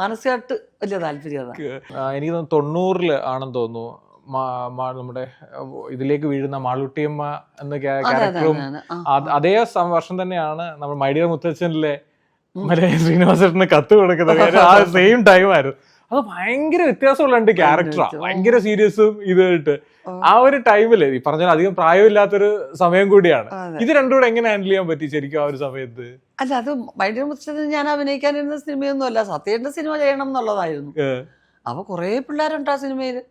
മാനസികമായിട്ട് വലിയ താല്പര്യം. അതാണ് എനിക്ക് 90 ആണെന്ന് തോന്നുന്നു നമ്മുടെ ഇതിലേക്ക് വീഴുന്ന മാളൂട്ടിയമ്മ എന്ന ക്യാരക്ടറും അതേ വർഷം തന്നെയാണ് നമ്മൾ മൈ ഡിയർ മുത്തച്ഛനിലെ ശ്രീനിവാസേട്ടന് കത്ത് കൊടുക്കുന്നത്. ആ സെയിം ടൈം ആയിരുന്നു. അത് ഭയങ്കര വ്യത്യാസമുള്ള രണ്ട് ക്യാരക്ടറാണ്, ഭയങ്കര സീരിയസും ഇതായിട്ട്. ആ ഒരു ടൈമില് ഈ പറഞ്ഞാൽ അധികം പ്രായമില്ലാത്തൊരു സമയം കൂടിയാണ്. ഇത് രണ്ടും കൂടെ എങ്ങനെ ഹാൻഡിൽ ചെയ്യാൻ പറ്റി ശരിക്കും ആ ഒരു സമയത്ത്? അല്ല, അത് മൈ ഡിയർ മുത്തച്ഛന് ഞാൻ അഭിനയിക്കാനിരുന്ന സിനിമയൊന്നും അല്ല, സത്യേന്റെ സിനിമ ചെയ്യണം എന്നുള്ളതായിരുന്നു. അപ്പൊ കുറെ പിള്ളേരുണ്ട് ആ സിനിമയില്.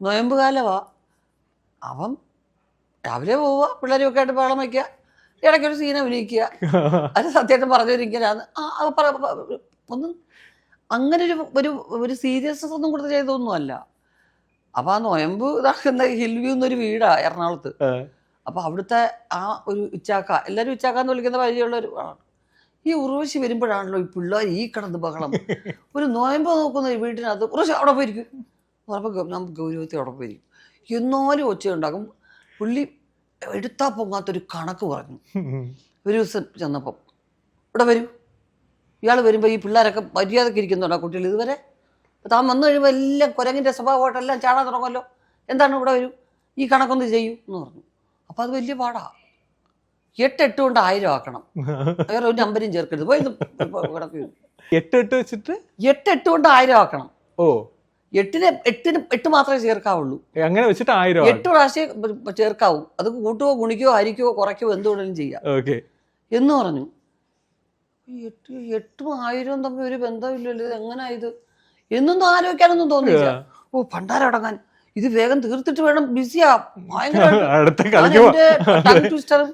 നൊയമ്പ് കാലവാ. അവൻ രാവിലെ പോവുക, പിള്ളേരൊക്കെ ആയിട്ട് ബഹളം വയ്ക്കുക, ഇടയ്ക്കൊരു സീൻ അഭിനയിക്കുക. അത് സത്യമായിട്ടും പറഞ്ഞിരിക്കലാണ്. ഒന്നും അങ്ങനെ ഒരു സീരിയസ്നെസ് ഒന്നും കൊടുത്ത് ചെയ്തൊന്നും അല്ല. അപ്പൊ ആ നൊയമ്പ് ഇതാക്കുന്ന ഹിൽവ്യൂ എന്നൊരു വീടാ എറണാകുളത്ത്. അപ്പൊ അവിടുത്തെ ആ ഒരു ഇച്ചാക്ക, എല്ലാരും ഇച്ചാക്കാന്ന് വിളിക്കുന്ന പരിചയമുള്ള ഒരു ആളാണ്. ഈ ഉർവശി വരുമ്പോഴാണല്ലോ ഈ പിള്ളേർ ഈ കിടന്ന് ബഹളം. ഒരു നൊയമ്പ് നോക്കുന്ന ഒരു വീട്ടിനകത്ത് ഉർവശി അവിടെ പോയിരിക്കും, നമുക്ക് ഗൗരവത്തിൽ അവിടെ പോയിരിക്കും. എന്നാലും ഒച്ചയുണ്ടാകും. പുള്ളി എടുത്താൽ പൊങ്ങാത്തൊരു കണക്ക് പറഞ്ഞു. ഒരു ദിവസം ചെന്നപ്പം, ഇവിടെ വരൂ, ഇയാൾ വരുമ്പോൾ ഈ പിള്ളേരൊക്കെ മര്യാദക്ക് ഇരിക്കുന്നുണ്ടോ കുട്ടികൾ? ഇതുവരെ താൻ വന്നു കഴിയുമ്പോൾ എല്ലാം കുരങ്ങിൻ്റെ സ്വഭാവമായിട്ടെല്ലാം ചാടാൻ തുടങ്ങുമല്ലോ, എന്താണ് ഇവിടെ വരൂ, ഈ കണക്കൊന്ന് ചെയ്യൂ എന്ന് പറഞ്ഞു. അപ്പം അത് വലിയ പാടാ. 8 കൊണ്ട് 1000 ആക്കണം, വേറെ ഒരു നമ്പരും ചേർക്കരുത്. പോയി 8 വെച്ചിട്ട് 8 കൊണ്ട് 1000 ആക്കണം. ഓ, 8 മാത്രമേ ചേർക്കാവുള്ളൂ. അങ്ങനെ വെച്ചിട്ട് 1000 8 പ്രാവശ്യം ചേർക്കാവൂ. അത് കൂട്ടുകയോ ഗുണിക്കോ അരിക്കോ കുറയ്ക്കോ എന്തുകൊണ്ടും ചെയ്യാം എന്ന് പറഞ്ഞു. 8ഉം 1000ഉം തമ്മിൽ ഒരു ബന്ധമില്ലല്ലോ, ഇത് എങ്ങനെയാ ഇത് എന്നൊന്നും ആലോചിക്കാനൊന്നും തോന്നിയില്ല. ഓ, പണ്ടാരടങ്ങാൻ, ഇത് വേഗം തീർത്തിട്ട് വേണം, ബിസിയാ ട്വിസ്റ്ററും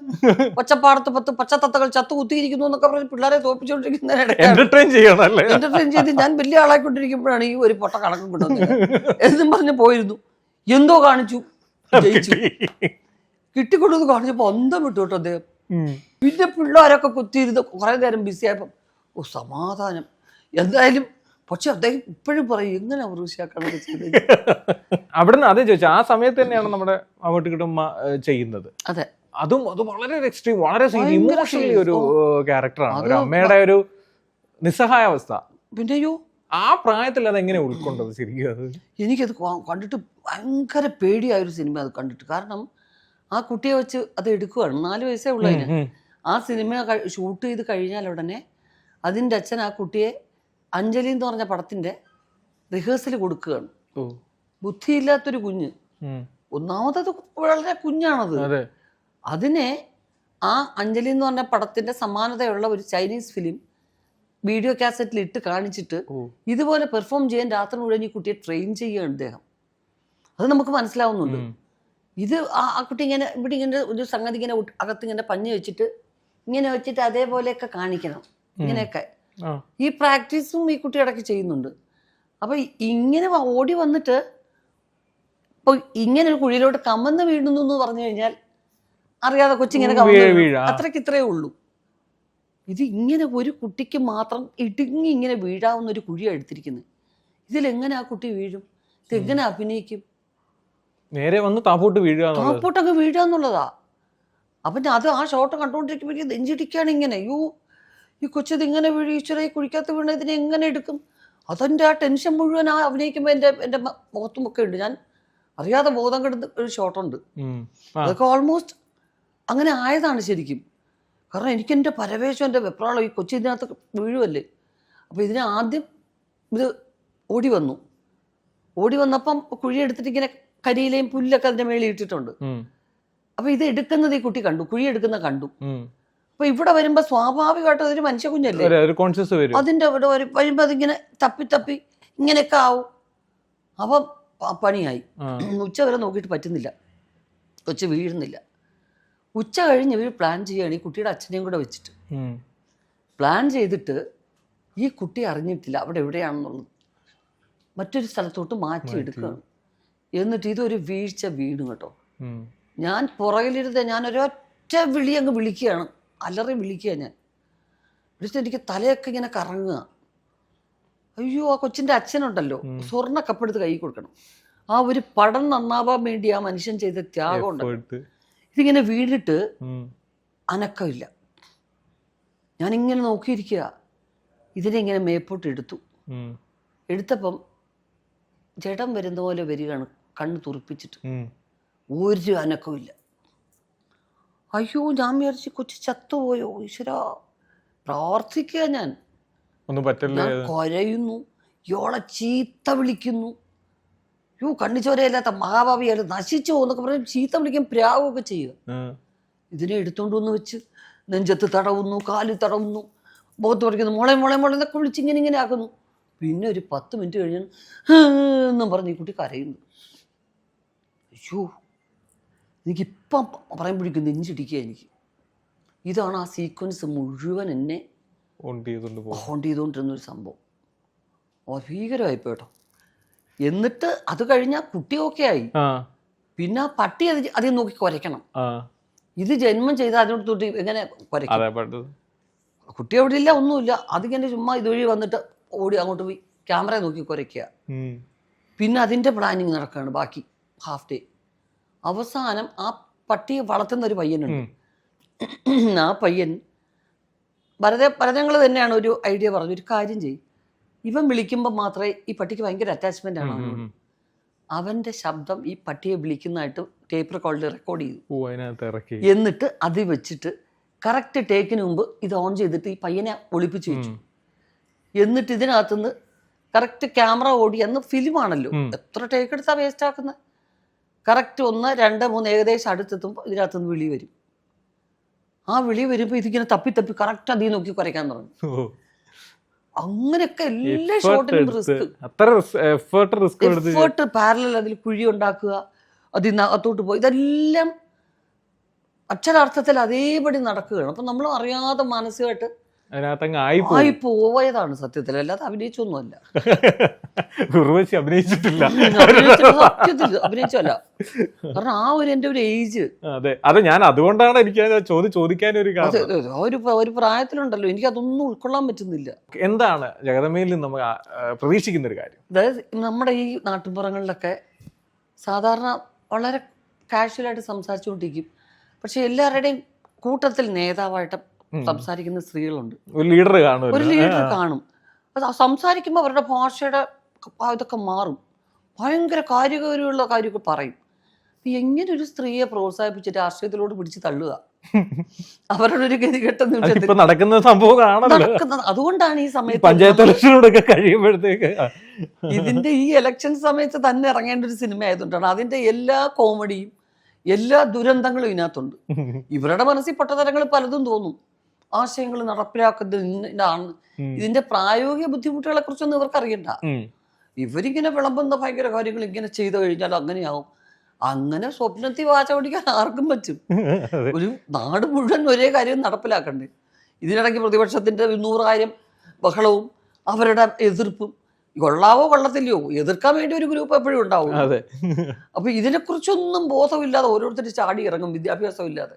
പച്ചപ്പാടത്ത് 10 പച്ചത്തത്തകൾ ചത്തു കുത്തിയിരിക്കുന്നു എന്നൊക്കെ പറഞ്ഞ് പിള്ളേരെ തോപ്പിച്ചുകൊണ്ടിരിക്കുന്നതിനിടെ എന്റർടൈൻ ചെയ്ത് ഞാൻ വലിയ ആളായിക്കൊണ്ടിരിക്കുമ്പോഴാണ് ഈ ഒരു പൊട്ട കണക്കും കൊണ്ടുവന്നത് എന്നും പറഞ്ഞ് പോയിരുന്നു. എന്തോ കാണിച്ചു, ജയിച്ചു, കിട്ടിക്കൊണ്ടു കാണിച്ചപ്പോ അന്തം വിട്ടു കേട്ടോ അദ്ദേഹം. പിന്നെ പിള്ളേരൊക്കെ കുത്തിയിരുന്ന് കുറെ നേരം ബിസിയായപ്പം ഓ സമാധാനം. എന്തായാലും പക്ഷെ അദ്ദേഹം ഇപ്പോഴും പറയും എങ്ങനെ വൃഷിയാക്കാനൊക്കെ ചെയ്തത്. അവിടുന്ന് അതേ ചോദിച്ചു, ആ സമയത്ത് തന്നെയാണ് നമ്മുടെ അങ്ങോട്ട് കിട്ടുമ്പ ചെയ്യുന്നത്. അതെ, അതും അത് വളരെ എക്സ്ട്രീം, വളരെ ഇമോഷണലി ഒരു ക്യാരക്ടറാണ്. ഒരു അമ്മയുടെ ഒരു നിസ്സഹായാവസ്ഥ. പിന്നെയോ ആ പ്രായത്തിൽ അത് എങ്ങനെ ഉൾക്കൊണ്ടത് ശരിക്കും? എനിക്കത് കണ്ടിട്ട് ഭയങ്കര പേടിയായൊരു സിനിമ അത് കണ്ടിട്ട്. കാരണം ആ കുട്ടിയെ വെച്ച് അത് എടുക്കുകയാണ്, 4 വയസ്സേ ഉള്ളതിന്. ആ സിനിമ ഷൂട്ട് ചെയ്ത് കഴിഞ്ഞാൽ ഉടനെ അതിൻ്റെ അച്ഛൻ ആ കുട്ടിയെ അഞ്ജലി എന്ന് പറഞ്ഞ പടത്തിന്റെ റിഹേഴ്സൽ കൊടുക്കുകയാണ്. ബുദ്ധിയില്ലാത്തൊരു കുഞ്ഞ്, ഒന്നാമത്തത് വളരെ കുഞ്ഞാണത്. അതിനെ ആ അഞ്ജലി എന്ന് പറഞ്ഞ പടത്തിന്റെ സമാനതയുള്ള ഒരു ചൈനീസ് ഫിലിം വീഡിയോ കാസറ്റിൽ ഇട്ട് കാണിച്ചിട്ട് ഇതുപോലെ പെർഫോം ചെയ്യാൻ രാത്രി മുഴുവൻ ഈ കുട്ടിയെ ട്രെയിൻ ചെയ്യുകയാണ് അദ്ദേഹം. അത് നമുക്ക് മനസ്സിലാവുന്നുണ്ട്. ഇത് ആ കുട്ടി ഇങ്ങനെ ഇവിടെ ഇങ്ങനെ ഒരു സംഗതി ഇങ്ങനെ അകത്തിങ്ങനെ പഞ്ഞ് വെച്ചിട്ട് ഇങ്ങനെ വെച്ചിട്ട് അതേപോലെയൊക്കെ കാണിക്കണം, ഇങ്ങനെയൊക്കെ ഈ പ്രാക്ടീസും ഈ കുട്ടി ഇടയ്ക്ക് ചെയ്യുന്നുണ്ട്. അപ്പൊ ഇങ്ങനെ ഓടി വന്നിട്ട് ഇപ്പൊ ഇങ്ങനെ ഒരു കുഴിയിലോട്ട് കമന്ന് വീഴുന്നു എന്ന് പറഞ്ഞു കഴിഞ്ഞാൽ അറിയാതെ കൊച്ചിങ്ങനെ കമന്ന് അത്രയ്ക്ക് ഇത്രയേ ഉള്ളൂ. ഇത് ഇങ്ങനെ ഒരു കുട്ടിക്ക് മാത്രം ഇടുങ്ങി ഇങ്ങനെ വീഴാവുന്ന ഒരു കുഴിയാണ് എടുത്തിരിക്കുന്നത്. ഇതിലെങ്ങനെ ആ കുട്ടി വീഴും? ഇതെങ്ങനെ അഭിനയിക്കും? നേരെ വന്ന് താപ്പോട്ടൊക്കെ വീഴുക എന്നുള്ളതാ. അപ്പൊ അത് ആ ഷോട്ട് കണ്ടുകൊണ്ടിരിക്കുമ്പോൾ നെഞ്ചിടിക്കാണ് ഇങ്ങനെ, അയ്യോ ഈ കൊച്ചത് ഇങ്ങനെ വീഴും, ഈശ്വര കുഴിക്കകത്ത് വീണ ഇതിനെ എങ്ങനെ എടുക്കും? അതെൻ്റെ ആ ടെൻഷൻ മുഴുവൻ ആ അഭിനയിക്കുമ്പോൾ എൻ്റെ മുഖത്തുമൊക്കെ ഉണ്ട്. ഞാൻ അറിയാതെ ബോധം കെടുന്ന ഒരു ഷോട്ടുണ്ട്. അതൊക്കെ ഓൾമോസ്റ്റ് അങ്ങനെ ആയതാണ് ശരിക്കും. കാരണം എനിക്കെൻ്റെ പരവേശം, എൻ്റെ വെപ്രാളം, ഈ കൊച്ചിനകത്ത് വീഴുമല്ലേ. അപ്പോൾ ഇതിനെ ആദ്യം ഇത് ഓടി വന്നപ്പം കുഴി എടുത്തിട്ട് ഇങ്ങനെ കരിയിലെയും പുല്ലൊക്കെ അതിൻ്റെ മേളിൽ ഇട്ടിട്ടുണ്ട്. അപ്പോൾ ഇത് എടുക്കുന്നത് ഈ കുട്ടി കണ്ടു, കുഴി എടുക്കുന്ന കണ്ടു. അപ്പോൾ ഇവിടെ വരുമ്പോൾ സ്വാഭാവികമായിട്ടും അതൊരു മനുഷ്യ കുഞ്ഞല്ലേ, അതിൻ്റെ ഇവിടെ വരുമ്പോൾ അതിങ്ങനെ തപ്പി ഇങ്ങനെയൊക്കെ ആവും. അപ്പം പണിയായി. ഉച്ച വരെ നോക്കിയിട്ട് പറ്റുന്നില്ല, കൊച്ചു വീഴുന്നില്ല. ഉച്ച കഴിഞ്ഞ് ഇവർ പ്ലാൻ ചെയ്യുകയാണ്, ഈ കുട്ടിയുടെ അച്ഛനെയും കൂടെ വെച്ചിട്ട് പ്ലാൻ ചെയ്തിട്ട് ഈ കുട്ടി അറിഞ്ഞിട്ടില്ല അവിടെ എവിടെയാണെന്നുള്ളത്, മറ്റൊരു സ്ഥലത്തോട്ട് മാറ്റിയെടുക്കുകയാണ്. എന്നിട്ട് ഇതൊരു വീഴ്ച വീണു കേട്ടോ. ഞാൻ പുറകിലിരുന്ന് ഞാനൊരൊറ്റ വിളി അങ്ങ് വിളിക്കുകയാണ്, അലറി വിളിക്കുക. ഞാൻ വിളിച്ചിട്ട് എനിക്ക് തലയൊക്കെ ഇങ്ങനെ കറങ്ങുക. അയ്യോ, ആ കൊച്ചിൻ്റെ അച്ഛനുണ്ടല്ലോ, സ്വർണ്ണ കപ്പെടുത്ത് കൈ കൊടുക്കണം. ആ ഒരു പടം നന്നാവാൻ വേണ്ടി ആ മനുഷ്യൻ ചെയ്ത ത്യാഗം ഉണ്ടല്ലോ. ഇതിങ്ങനെ വീണിട്ട് അനക്കമില്ല. ഞാനിങ്ങനെ നോക്കിയിരിക്കുക. ഇതിനെ ഇങ്ങനെ മേപ്പോട്ട് എടുത്തപ്പം ജഡം വരുന്ന പോലെ വരികയാണ്, കണ്ണ് തുറപ്പിച്ചിട്ട്. ഒരു അനക്കമില്ല. അയ്യോ, ഞാൻ വിചാരിച്ചു കൊച്ചു ചത്തുപോയോ ഈശ്വരാ. പ്രാർത്ഥിക്കുക ഞാൻ കൊരയുന്നു, ഇയോളെ ചീത്ത വിളിക്കുന്നു. യോ, കണ്ണിച്ചോരയില്ലാത്ത മഹാഭാവിയാലും നശിച്ചു പോകുന്നൊക്കെ പറഞ്ഞ് ചീത്ത വിളിക്കാൻ പ്രാവൊക്കെ ചെയ്യുക. ഇതിനെ എടുത്തോണ്ട് വന്ന് വെച്ച് നെഞ്ചത്ത് തടവുന്നു, കാലിൽ തടവുന്നു, മുഖത്ത് പറിക്കുന്നു, മോളെ എന്നൊക്കെ വിളിച്ച് ഇങ്ങനെ ആക്കുന്നു. പിന്നെ ഒരു 10 മിനിറ്റ് കഴിഞ്ഞ് എന്നും പറഞ്ഞ് ഈ കുട്ടി കരയുന്നു. അയ്യോ, എനിക്കിപ്പം പറയുമ്പോഴേക്കും നെഞ്ചിടിക്കുക എനിക്ക്. ഇതാണ് ആ സീക്വൻസ് മുഴുവൻ എന്നെ ഹോണ്ട് ചെയ്തുകൊണ്ടിരുന്നൊരു സംഭവം. ഭീകരമായിപ്പോ കേട്ടോ. എന്നിട്ട് അത് കഴിഞ്ഞാൽ കുട്ടി ഓക്കെ ആയി. പിന്നെ ആ പട്ടി അതിൽ നോക്കി കുരയ്ക്കണം. ഇത് ജന്മം ചെയ്ത അതിനോട് തൊട്ട് എങ്ങനെ കുരയ്ക്കും? കുട്ടി അവിടെ ഇല്ല, ഒന്നുമില്ല. അതിങ്ങനെ ചുമ്മാ ഇതുവഴി വന്നിട്ട് ഓടി അങ്ങോട്ട് പോയി ക്യാമറ നോക്കി കുരയ്ക്കുക. പിന്നെ അതിൻ്റെ പ്ലാനിങ് നടക്കുകയാണ് ബാക്കി ഹാഫ് ഡേ. അവസാനം ആ പട്ടിയെ വളർത്തുന്ന ഒരു പയ്യനുണ്ട്. ആ പയ്യൻ ഭരതങ്ങൾ തന്നെയാണ് ഒരു ഐഡിയ പറഞ്ഞു, ഒരു കാര്യം ചെയ്യും, ഇവൻ വിളിക്കുമ്പോൾ മാത്രമേ ഈ പട്ടിക്ക് ഭയങ്കര അറ്റാച്ച്മെന്റ് ആണ് അവനോട്. അവന്റെ ശബ്ദം ഈ പട്ടിയെ വിളിക്കുന്നതായിട്ട് ടേപ്പ് റെക്കോർഡ് ചെയ്തു. എന്നിട്ട് അത് വെച്ചിട്ട് കറക്റ്റ് ടേക്കിന് മുമ്പ് ഇത് ഓൺ ചെയ്തിട്ട് ഈ പയ്യനെ ഒളിപ്പിച്ചു വെച്ചു. എന്നിട്ട് ഇതിനകത്തുനിന്ന് കറക്റ്റ് ക്യാമറ ഓടി, അന്ന് ഫിലിമാണല്ലോ, എത്ര ടേക്ക് എടുത്താൽ വേസ്റ്റ് ആക്കുന്നത്. കറക്റ്റ് 1, 2, 3 ഏകദേശം അടുത്തെത്തുമ്പോൾ ഇതിനകത്തുനിന്ന് വിളി വരും. ആ വിളി വരുമ്പോൾ ഇതിങ്ങനെ തപ്പി കറക്റ്റ് അതിൽ നോക്കി കുറയ്ക്കാൻ തുടങ്ങും. അങ്ങനെയൊക്കെ എല്ലാ ഷോട്ടിലും റിസ്ക്, പാരലൽ അതിൽ കുഴി ഉണ്ടാക്കുക, അതിനകത്തോട്ട് പോയി, ഇതെല്ലാം അക്ഷരാർത്ഥത്തിൽ അതേപടി നടക്കുകയാണ്. അപ്പൊ നമ്മൾ അറിയാതെ മാനസികമായിട്ട് ആയി പോയതാണ് സത്യത്തിൽ, അല്ലാതെ അഭിനയിച്ചൊന്നുമല്ല. അഭിനയിച്ചല്ല, കാരണം ആ ഒരു എന്റെ ഒരു ഏജ്, അതുകൊണ്ടാണ് എനിക്ക് ചോദിക്കാൻ ഒരു പ്രായത്തിലുണ്ടല്ലോ, എനിക്ക് അതൊന്നും ഉൾക്കൊള്ളാൻ പറ്റുന്നില്ല. എന്താണ് ജഗദമ്മയിൽ നിന്ന് നമുക്ക് പ്രതീക്ഷിക്കുന്ന ഒരു കാര്യം? അതായത് നമ്മുടെ ഈ നാട്ടുമ്പുറങ്ങളിലൊക്കെ സാധാരണ വളരെ കാഷ്വലായിട്ട് സംസാരിച്ചുകൊണ്ടിരിക്കും, പക്ഷെ എല്ലാവരുടെയും കൂട്ടത്തിൽ നേതാവായിട്ട് സംസാരിക്കുന്ന സ്ത്രീകളുണ്ട്. ഒരു ലീഡർ കാണും. അത് സംസാരിക്കുമ്പോൾ അവരുടെ ഭാഷയുടെ ഇതൊക്കെ മാറും, ഭയങ്കര കാര്യഗൗരവമുള്ള കാര്യമൊക്കെ പറയും. എങ്ങനെ ഒരു സ്ത്രീയെ പ്രോത്സാഹിപ്പിച്ചിട്ട് രാഷ്ട്രീയത്തിലോട്ട് പിടിച്ച് തള്ളുക, അവരുടെ ഒരു ഗതികെട്ട നടക്കുന്ന സംഭവം. അതുകൊണ്ടാണ് ഈ സമയത്ത് പഞ്ചായത്ത് ഇലക്ഷനോടൊക്കെ കഴിയുമ്പോഴത്തേക്ക് ഇതിന്റെ ഈ ഇലക്ഷൻ സമയത്ത് തന്നെ ഇറങ്ങേണ്ട ഒരു സിനിമ ആയതുകൊണ്ടാണ് അതിന്റെ എല്ലാ കോമഡിയും എല്ലാ ദുരന്തങ്ങളും ഇതിനകത്തുണ്ട്. ഇവരുടെ മനസ്സിൽ പൊട്ടത്തരങ്ങൾ പലതും തോന്നും, ആശയങ്ങൾ നടപ്പിലാക്കുന്നതാണ്. ഇതിന്റെ പ്രായോഗിക ബുദ്ധിമുട്ടുകളെ കുറിച്ചൊന്നും ഇവർക്ക് അറിയണ്ട. ഇവരിങ്ങനെ വിളമ്പുന്ന ഭയങ്കര കാര്യങ്ങൾ ഇങ്ങനെ ചെയ്തു കഴിഞ്ഞാൽ അങ്ങനെയാവും. അങ്ങനെ സ്വപ്നത്തിൽ വാച ഓടിക്കാൻ ആർക്കും പറ്റും. ഒരു നാട് മുഴുവൻ ഒരേ കാര്യം നടപ്പിലാക്കണ്ടേ. ഇതിനിടയ്ക്ക് പ്രതിപക്ഷത്തിന്റെ 100,000 ബഹളവും അവരുടെ എതിർപ്പും, കൊള്ളാവോ കൊള്ളത്തില്ലയോ എതിർക്കാൻ വേണ്ടി ഒരു ഗ്രൂപ്പ് എപ്പോഴും ഉണ്ടാവും. അപ്പൊ ഇതിനെക്കുറിച്ചൊന്നും ബോധമില്ലാതെ ഓരോരുത്തർ ചാടി ഇറങ്ങും, വിദ്യാഭ്യാസം ഇല്ലാതെ.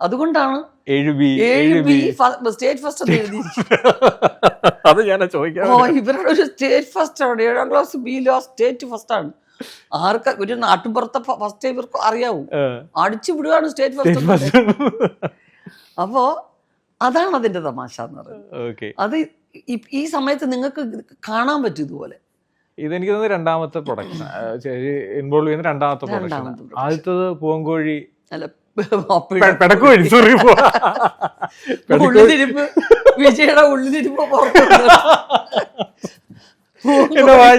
അതുകൊണ്ടാണ് 7B സ്റ്റേറ്റ് ഫസ്റ്റ് ഇവരുടെ ഒരു സ്റ്റേറ്റ് ഫസ്റ്റ് ആണ്. 7ാം ക്ലാസ് ബിയിലോ സ്റ്റേറ്റ് ഫസ്റ്റ് ആണ്. ആർക്ക് ഒരു നാട്ടുപുറത്തെ ഫസ്റ്റ് ഇവർക്ക് അറിയാവും, അടിച്ചു വിടുകയാണ് സ്റ്റേറ്റ് ഫസ്റ്റ്. അപ്പോ അതാണ് അതിന്റെ തമാശ എന്ന് പറയുന്നത്. അത് ഈ സമയത്ത് നിങ്ങൾക്ക് കാണാൻ പറ്റും ഇതുപോലെ. ഇതെനിക്ക് തോന്നുന്നു രണ്ടാമത്തെ പ്രൊഡക്ഷൻ ഇൻവോൾവ് ചെയ്യുന്ന രണ്ടാമത്തെ പ്രൊഡക്ഷൻ. ആദ്യത്തത് പൂവങ്കോഴി പെടക്കോഴി സോറി ഉള്ളിലിരിപ്പ് വിജയുടെ ഉള്ളിലിരിപ്പ് പുറത്തു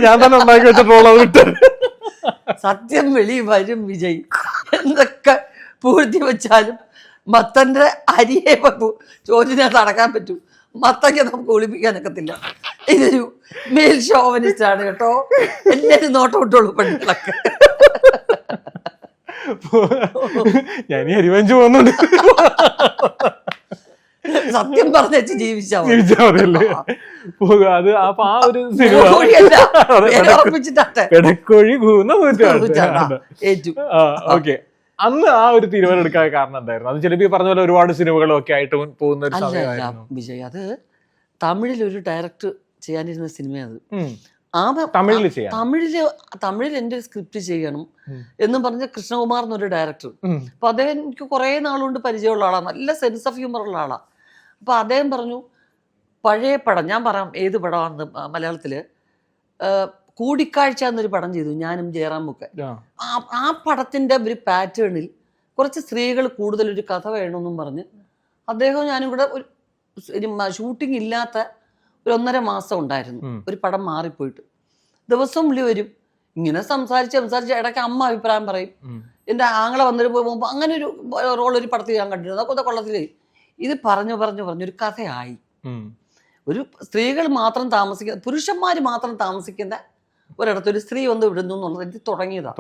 ഞാൻ തന്നെ ഉണ്ടാക്കി വെച്ചിട്ടുള്ള വിട്ട് സത്യം വെളി വരും വിജയ്. എന്തൊക്കെ പൂഴ്ത്തി വെച്ചാലും മത്തന്റെ അരിയെ ചോദിനകത്ത് അടക്കാൻ പറ്റൂ, മത്തയ്ക്ക് നമുക്ക് ഒളിപ്പിക്കാനൊക്കത്തില്ല. ഇതൊരു മെയിൽ ഷോവനിസ്റ്റ് ആണ് കേട്ടോ. എല്ലാരും നോട്ടം ഇട്ടോളൂ പെണ്ണുങ്ങളൊക്കെ. ഞാൻ അരിവഞ്ചു പോകുന്നുണ്ട്. സത്യം പറഞ്ഞേച്ച് ജീവിച്ചാ മതിയല്ലേ. അത് അപ്പൊ ആ ഒരു പെടക്കോഴി ഓക്കെ. അന്ന് ആ ഒരു തീരുമാനം എടുക്കാൻ കാരണം എന്തായിരുന്നു? അത് ചിലപ്പോ പറഞ്ഞ പോലെ ഒരുപാട് സിനിമകളും ഒക്കെ ആയിട്ട് പോകുന്ന ഒരു സമയമായിരുന്നു. വിജയ്, അത് തമിഴിൽ ഒരു ഡയറക്ടർ ചെയ്യാനിരുന്ന സിനിമയാണ്. തമിഴിൽ എന്റെ സ്ക്രിപ്റ്റ് ചെയ്യണം എന്ന് പറഞ്ഞ കൃഷ്ണകുമാർ എന്നൊരു ഡയറക്ടർ. അപ്പൊ അദ്ദേഹം എനിക്ക് കുറെ നാളുകൊണ്ട് പരിചയമുള്ള ആളാണ്, നല്ല സെൻസ് ഓഫ് ഹ്യൂമർ ഉള്ള ആളാണ്. അപ്പൊ അദ്ദേഹം പറഞ്ഞു, പഴയ പടം, ഞാൻ പറയാം ഏത് പടമാണെന്ന്, മലയാളത്തില് കൂടിക്കാഴ്ച എന്നൊരു പടം ചെയ്തു ഞാനും ജയറാമും. ആ പടത്തിന്റെ ഒരു പാറ്റേണിൽ കുറച്ച് സ്ത്രീകൾ കൂടുതൽ ഒരു കഥ വേണമെന്നും പറഞ്ഞ് അദ്ദേഹവും ഞാനും കൂടെ ഒരു ഷൂട്ടിംഗ് ഇല്ലാത്ത ഒരു 1.5 മാസം ഉണ്ടായിരുന്നു. ഒരു പടം മാറിപ്പോയിട്ട് ദിവസം വിളി വരും, ഇങ്ങനെ സംസാരിച്ച് ഇടയ്ക്ക് അമ്മ അഭിപ്രായം പറയും. എൻ്റെ ആങ്ങളെ വന്നിട്ട് പോകുമ്പോൾ അങ്ങനെ ഒരു റോൾ ഒരു പടത്തിൽ ഞാൻ കണ്ടിരുന്നു. അതൊക്കെ കൊള്ളത്തില്. ഇത് പറഞ്ഞൊരു കഥയായി. ഒരു സ്ത്രീകൾ മാത്രം താമസിക്കുന്ന, പുരുഷന്മാർ മാത്രം താമസിക്കുന്ന ഒരിടത്ത് ഒരു സ്ത്രീ വന്ന് വിടുന്നു എന്നുള്ളത് എനിക്ക് തുടങ്ങിയതാണ്.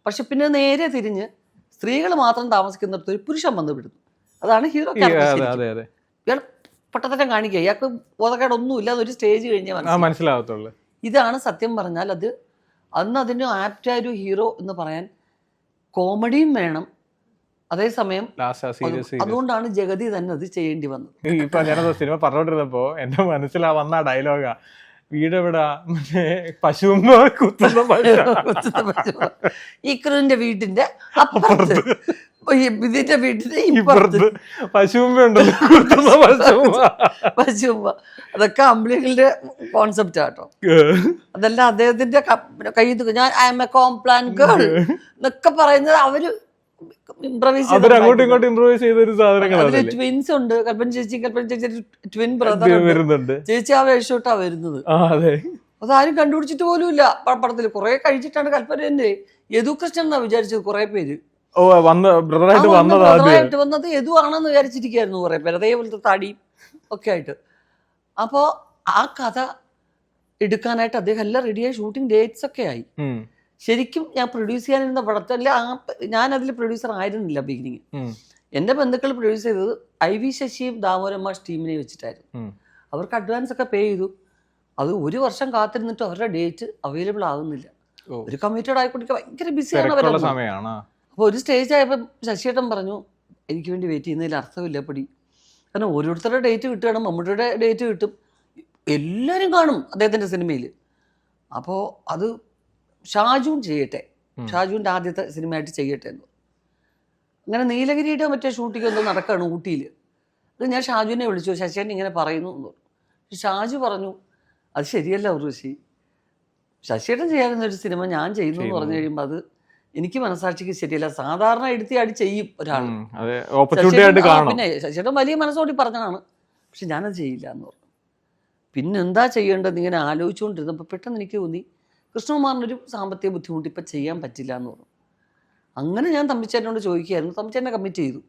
പക്ഷെ പിന്നെ നേരെ തിരിഞ്ഞ് സ്ത്രീകൾ മാത്രം താമസിക്കുന്നിടത്ത് ഒരു പുരുഷൻ വന്ന് വിടുന്നു. അതാണ് ഹീറോ ക്യാരക്ടർ. ഇയാൾ പൊട്ടത്തരം കാണിക്കുക, ഇയാൾക്ക് ബോധക്കേടൊന്നും ഇല്ലാതെ ഒരു സ്റ്റേജ് കഴിഞ്ഞാൽ മനസ്സിലാവത്തുള്ളൂ. ഇതാണ് സത്യം പറഞ്ഞാൽ. അന്ന് അതിന് ആപ്റ്റായ ഒരു ഹീറോ എന്ന് പറയാൻ കോമഡിയും വേണം, അതേസമയം അതുകൊണ്ടാണ് ജഗതി തന്നെ അത് ചെയ്യേണ്ടി വന്നത്. ഇപ്പൊ ഞാനത് സിനിമ പറഞ്ഞോണ്ടിരുന്നപ്പോ എന്റെ മനസ്സിലാ വന്ന ഡയലോഗാ, വീടെവിടാ മറ്റേ പശുമ്പോ കുത്തുന്ന ഇക്രുവിന്റെ വീട്ടിന്റെ അപ്പുറത്ത്, ഇതിന്റെ വീട്ടിന്റെ ഇപ്പുറത്ത് പശുമ്പ. അതൊക്കെ അമ്പിളികളുടെ കോൺസെപ്റ്റ് ആട്ടോ. അതെല്ലാം അദ്ദേഹത്തിന്റെ കയ്യിൽ ഞാൻ I M A Complan girl എന്നൊക്കെ പറയുന്നത് അവര് ട്വിൻസ് ഉണ്ട്. കൽപ്പന ചേച്ചി ട്വിൻ ബ്രദർ വരുന്നുണ്ട്. ചേച്ചി ആ വേഷോട്ടാ വരുന്നത്. അതാരും കണ്ടുപിടിച്ചിട്ട് പോലും ഇല്ല പടത്തിൽ. കുറെ കഴിച്ചിട്ടാണ് കൽപ്പന തന്നെ യദുകൃഷ്ണൻ എന്നാ വിചാരിച്ചത് കുറെ പേര്. ബ്രദറായിട്ട് വന്നത് യദു ആണെന്ന് വിചാരിച്ചിരിക്കായിരുന്നു കുറെ പേര്, അതേപോലത്തെ താടിയും ഒക്കെ ആയിട്ട്. അപ്പോ ആ കഥ എടുക്കാനായിട്ട് അദ്ദേഹം എല്ലാം റെഡിയായി, ഷൂട്ടിംഗ് ഡേറ്റ്സ് ഒക്കെ ആയി. ശരിക്കും ഞാൻ പ്രൊഡ്യൂസ് ചെയ്യാനിരുന്ന പടത്തല്ല, ഞാൻ അതിൽ പ്രൊഡ്യൂസർ ആയിരുന്നില്ല ബിഗിനിങ്. എന്റെ ബന്ധുക്കൾ പ്രൊഡ്യൂസ് ചെയ്തത് IV ശശിയും ദാമോദരൻ ടീമിനെ വെച്ചിട്ടായിരുന്നു. അവർക്ക് അഡ്വാൻസ് ഒക്കെ പേ ചെയ്തു. അത് 1 വർഷം കാത്തിരുന്നിട്ട് അവരുടെ ഡേറ്റ് അവൈലബിൾ ആകുന്നില്ല. ഒരു കമ്മിറ്റഡ് ആയിക്കോട്ടെ, ഭയങ്കര ബിസിയാണ് അവർ. അപ്പോൾ ഒരു സ്റ്റേജ് ആയപ്പോൾ ശശിയേട്ടൻ പറഞ്ഞു, എനിക്ക് വേണ്ടി വെയിറ്റ് ചെയ്യുന്നതിൽ അർത്ഥമില്ല പടി, കാരണം ഓരോരുത്തരുടെ ഡേറ്റ് കിട്ടുകയാണ്, മമ്മൂട്ടിയുടെ ഡേറ്റ് കിട്ടും, എല്ലാവരും കാണും അദ്ദേഹത്തിൻ്റെ സിനിമയിൽ. അപ്പോൾ അത് ഷാജൂൻ ചെയ്യട്ടെ, ഷാജുവിൻ്റെ ആദ്യത്തെ സിനിമയായിട്ട് ചെയ്യട്ടെ എന്ന്. അങ്ങനെ നീലഗിരിയുടെ മറ്റേ ഷൂട്ടിംഗ് എന്തോ നടക്കുകയാണ് ഊട്ടിയിൽ. അത് ഞാൻ ഷാജുവിനെ വിളിച്ചു, ശശിയേട്ടൻ ഇങ്ങനെ പറയുന്നു എന്ന് പറഞ്ഞു. ഷാജു പറഞ്ഞു, അത് ശരിയല്ല ഉർവശി, ശശിയേട്ടൻ ചെയ്യാവുന്നൊരു സിനിമ ഞാൻ ചെയ്യുന്നു എന്ന് പറഞ്ഞു കഴിയുമ്പോൾ അത് എനിക്ക് മനസാക്ഷിക്ക് ശരിയല്ല. സാധാരണ എടുത്തിയാടി ചെയ്യും ഒരാൾ, പിന്നെ ശശിയേട്ടൻ വലിയ മനസ്സോടി പറഞ്ഞതാണ്, പക്ഷെ ഞാനത് ചെയ്യില്ല എന്ന് പറഞ്ഞു. പിന്നെന്താ ചെയ്യേണ്ടത് ഇങ്ങനെ ആലോചിച്ചുകൊണ്ടിരുന്നപ്പോൾ പെട്ടെന്ന് എനിക്ക് തോന്നി കൃഷ്ണകുമാറിനൊരു സാമ്പത്തിക ബുദ്ധിമുട്ട് ഇപ്പം ചെയ്യാൻ പറ്റില്ല എന്ന് പറഞ്ഞു. അങ്ങനെ ഞാൻ തമ്പിച്ചേട്ടനോട് ചോദിക്കുകയായിരുന്നു, തമ്പിച്ചേട്ടനെ കമ്മിറ്റ് ചെയ്തു.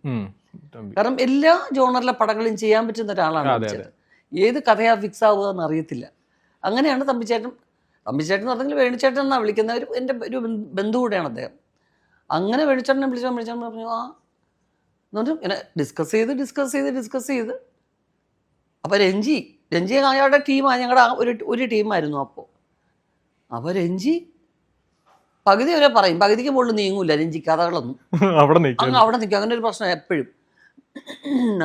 കാരണം എല്ലാ ജോണറിലെ പടങ്ങളും ചെയ്യാൻ പറ്റുന്ന ഒരാളാണ് തമ്പിച്ചേട്ടൻ. ഏത് കഥയാ ഫിക്സ് ആവുക എന്ന് അറിയത്തില്ല. അങ്ങനെയാണ് തമ്പിച്ചേട്ടൻ എന്ന് പറഞ്ഞെങ്കിൽ വേണിച്ചേട്ടൻ എന്നാണ് വിളിക്കുന്ന എൻ്റെ ഒരു ബന്ധു കൂടെയാണ് അദ്ദേഹം. അങ്ങനെ വേണിച്ചേട്ടനെ വിളിച്ചാൽ പറഞ്ഞു ആ എന്നിട്ട് ഇങ്ങനെ ഡിസ്കസ് ചെയ്ത് അപ്പോൾ രഞ്ജി അയാളുടെ ടീമാണ്, ഞങ്ങളുടെ ഒരു ടീമായിരുന്നു. അപ്പോൾ രഞ്ജി പകുതി വരെ പറയും, പകുതിക്ക് മുകളിൽ നീങ്ങൂല രഞ്ജി കഥകളൊന്നും, അവിടെ നിൽക്കും. അങ്ങനെ ഒരു പ്രശ്നം എപ്പോഴും.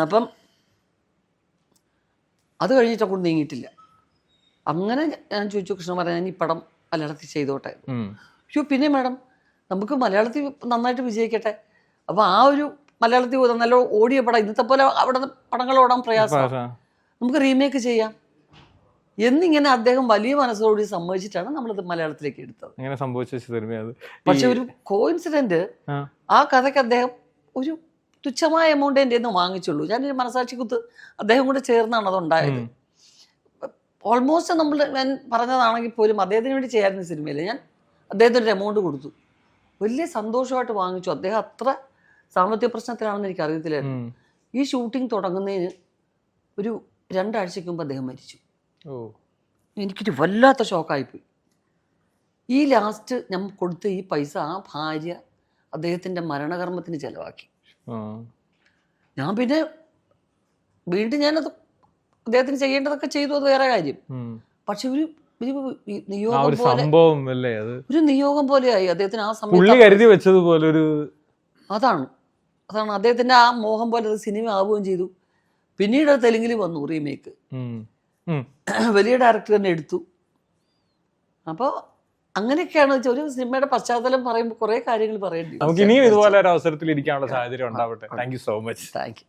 അപ്പം അത് കഴിഞ്ഞിട്ടൊക്കെ നീങ്ങിയിട്ടില്ല. അങ്ങനെ ഞാൻ ചോദിച്ചു, കൃഷ്ണകുമാരൻ ഞാൻ ഈ പടം മലയാളത്തിൽ ചെയ്തോട്ടെ. പിന്നെ മാഡം നമുക്ക് മലയാളത്തിൽ നന്നായിട്ട് വിജയിക്കട്ടെ. അപ്പോൾ ആ ഒരു മലയാളത്തിൽ നല്ല ഓടിയ പടം, ഇന്നത്തെ പോലെ അവിടെ പടങ്ങൾ ഓടാൻ പ്രയാസമാണ്, നമുക്ക് റീമേക്ക് ചെയ്യാം എന്നിങ്ങനെ അദ്ദേഹം വലിയ മനസ്സോടി സമ്മതിച്ചിട്ടാണ് നമ്മളിത് മലയാളത്തിലേക്ക് എടുത്തത്. സംഭവിച്ച സിനിമ. പക്ഷെ ഒരു കോയിൻസിഡന്റ്, ആ കഥയ്ക്ക് അദ്ദേഹം ഒരു തുച്ഛമായ എമൗണ്ട് എൻ്റെ നിന്ന് വാങ്ങിച്ചുള്ളൂ. ഞാനൊരു മനസാക്ഷി കുത്ത് അദ്ദേഹം കൂടെ ചേർന്നാണ് അതുണ്ടായത്. ഓൾമോസ്റ്റ് ഞാൻ പറഞ്ഞതാണെങ്കിൽ പോലും അദ്ദേഹത്തിന് വേണ്ടി ചെയ്യാറുന്ന സിനിമയിൽ ഞാൻ അദ്ദേഹത്തിന് ഒരു എമൗണ്ട് കൊടുത്തു. വലിയ സന്തോഷമായിട്ട് വാങ്ങിച്ചു. അദ്ദേഹം അത്ര സാമ്പത്തിക പ്രശ്നത്തിലാണെന്ന് എനിക്ക് അറിയത്തില്ലായിരുന്നു. ഈ ഷൂട്ടിംഗ് തുടങ്ങുന്നതിന് ഒരു 2 ആഴ്ചയ്ക്ക് മുമ്പ് അദ്ദേഹം മരിച്ചു. എനിക്കൊരു വല്ലാത്ത ഷോക്കായിപ്പോയി. ഈ ലാസ്റ്റ് ഞാൻ കൊടുത്ത ഈ പൈസ ആ ഭാര്യ അദ്ദേഹത്തിൻ്റെ മരണകർമ്മത്തിന് ചെലവാക്കി. ഞാൻ പിന്നെ വീണ്ടും ഞാനത് അദ്ദേഹത്തിന് ചെയ്യേണ്ടതൊക്കെ ചെയ്തു, അത് വേറെ കാര്യം. പക്ഷെ ഒരു നിയോഗം പോലെയായി അദ്ദേഹത്തിന് ആ സമയത്ത്. അതാണ് അദ്ദേഹത്തിന്റെ ആ മോഹം പോലെ അത് സിനിമ ആവുകയും ചെയ്തു. പിന്നീട് തെലുങ്കിൽ വന്നു റീമേക്ക്, വലിയ ഡയറക്ടർ തന്നെ എടുത്തു. അപ്പോൾ അങ്ങനെയൊക്കെയാണ് ഒരു സിനിമയുടെ പശ്ചാത്തലം പറയുമ്പോൾ കുറെ കാര്യങ്ങൾ പറയേണ്ടി. നമുക്ക് ഇനിയും ഇതുപോലെ ഒരു അവസരത്തിൽ ഇരിക്കാനുള്ള സാഹചര്യം ഉണ്ടാവട്ടെ. Thank you so much. Thank you.